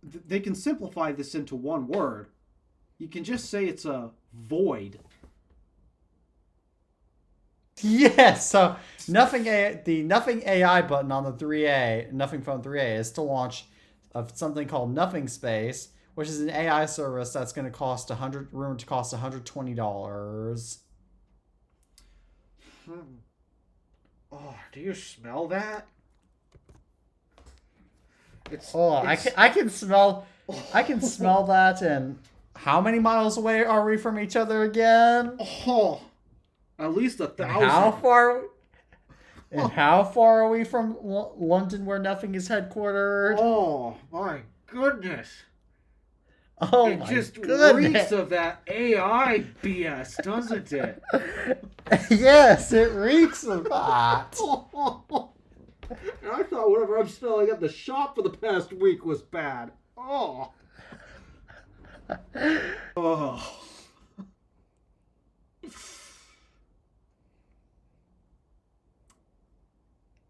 They can simplify this into one word. You can just say it's a void. Yes, so the Nothing AI button on the 3A, Nothing Phone 3A, is to launch of something called Nothing Space, which is an AI service that's going to cost $120. Oh, do you smell that? I can smell that. And how many miles away are we from each other again? Oh, at least 1,000. How far are we from London, where Nothing is headquartered? Oh my goodness! Oh, it my just goodness. reeks of that AI BS, doesn't it? Yes, it reeks of that. And I thought whatever I'm smelling at the shop for the past week was bad. Oh. Oh.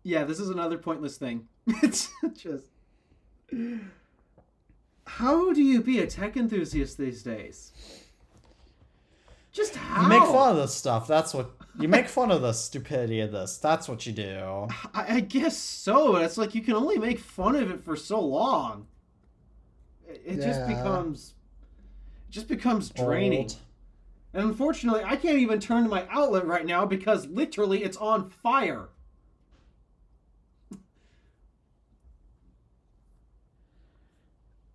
Yeah, this is another pointless thing. It's just... How do you be a tech enthusiast these days? Just how? You make fun of this stuff. That's what... You make fun of the stupidity of this. That's what you do. I guess so. It's like you can only make fun of it for so long. It just becomes draining. Old. And unfortunately, I can't even turn to my outlet right now because literally it's on fire.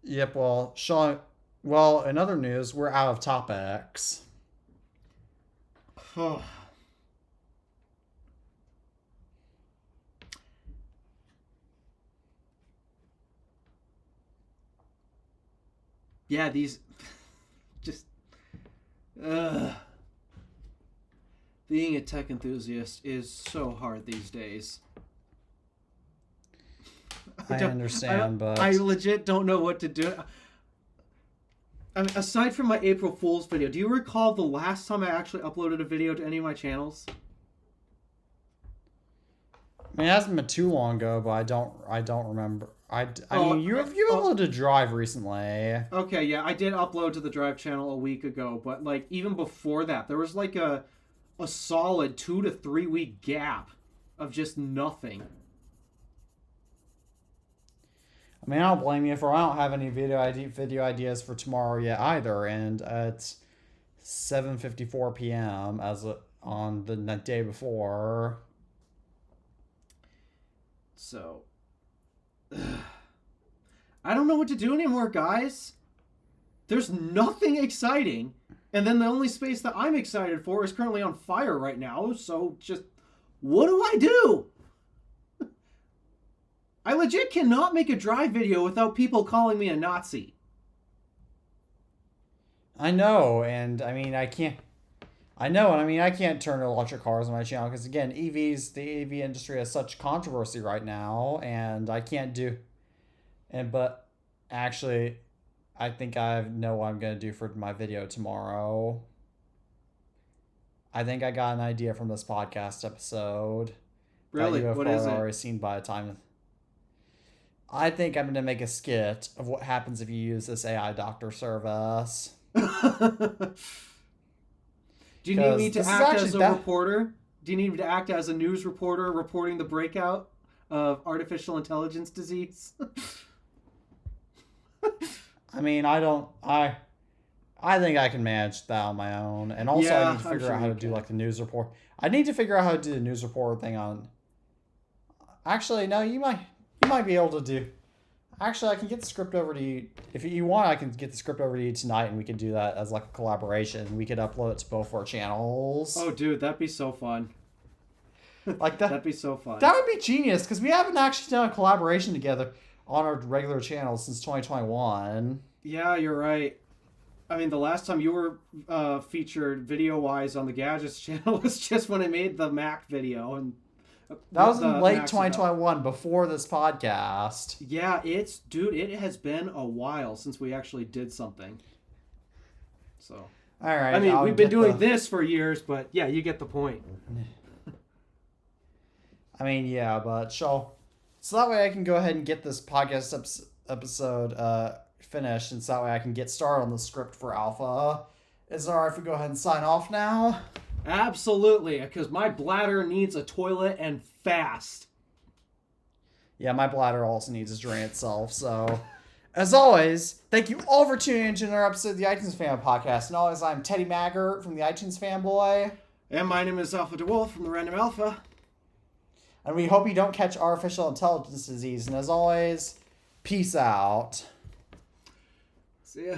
Yep, well, Sean... Well, in other news, we're out of topics. Yeah, these... Just... Being a tech enthusiast is so hard these days. I understand, but... I legit don't know what to do. I mean, aside from my April Fool's video, do you recall the last time I actually uploaded a video to any of my channels? I mean, it hasn't been too long ago, but I don't remember. I mean, you uploaded Drive recently. Okay, yeah, I did upload to the Drive channel a week ago, but like even before that, there was like a solid 2 to 3 week gap of just nothing. I mean, I don't blame you for I don't have any video ideas for tomorrow yet either, and it's 7:54 p.m. on the day before. So, I don't know what to do anymore, guys. There's nothing exciting, and then the only space that I'm excited for is currently on fire right now. So, just what do I do? I legit cannot make a Drive video without people calling me a Nazi. I know, and I mean, I can't turn electric cars on my channel because, again, the EV industry has such controversy right now, and I can't do... But actually, I think I know what I'm going to do for my video tomorrow. I think I got an idea from this podcast episode. Really? What is it? Already seen by the time... I think I'm going to make a skit of what happens if you use this AI doctor service. Do you need me to act as a reporter? Do you need me to act as a news reporter reporting the breakout of artificial intelligence disease? I mean, I think I can manage that on my own. And also I need to figure out how to do like the news report. I need to figure out how to do the news report thing on... Actually, no, you might be able to do... Actually, I can get the script over to you. If you want, I can get the script over to you tonight, and we can do that as like a collaboration. We could upload it to both our channels. Oh, dude, that'd be so fun. Like that. That'd be so fun. That would be genius, because we haven't actually done a collaboration together on our regular channel since 2021. Yeah, you're right. I mean, the last time you were featured video-wise on the Gadgets channel was just when I made the Mac video, and that was in late 2021, before this podcast. Yeah, it has been a while since we actually did something. So, all right. I mean, we've been doing this for years, but yeah, you get the point. I mean, yeah, but so that way I can go ahead and get this podcast episode finished, and so that way I can get started on the script for Alpha. Is it alright if we go ahead and sign off now? Absolutely, because my bladder needs a toilet and fast. Yeah, my bladder also needs to drain itself, so... As always, thank you all for tuning in to another episode of the iTunes Fan Podcast. And always, I'm Teddy Maggart from the iTunes Fanboy. And my name is Alpha DeWolf from the Random Alpha. And we hope you don't catch artificial intelligence disease. And as always, peace out. See ya.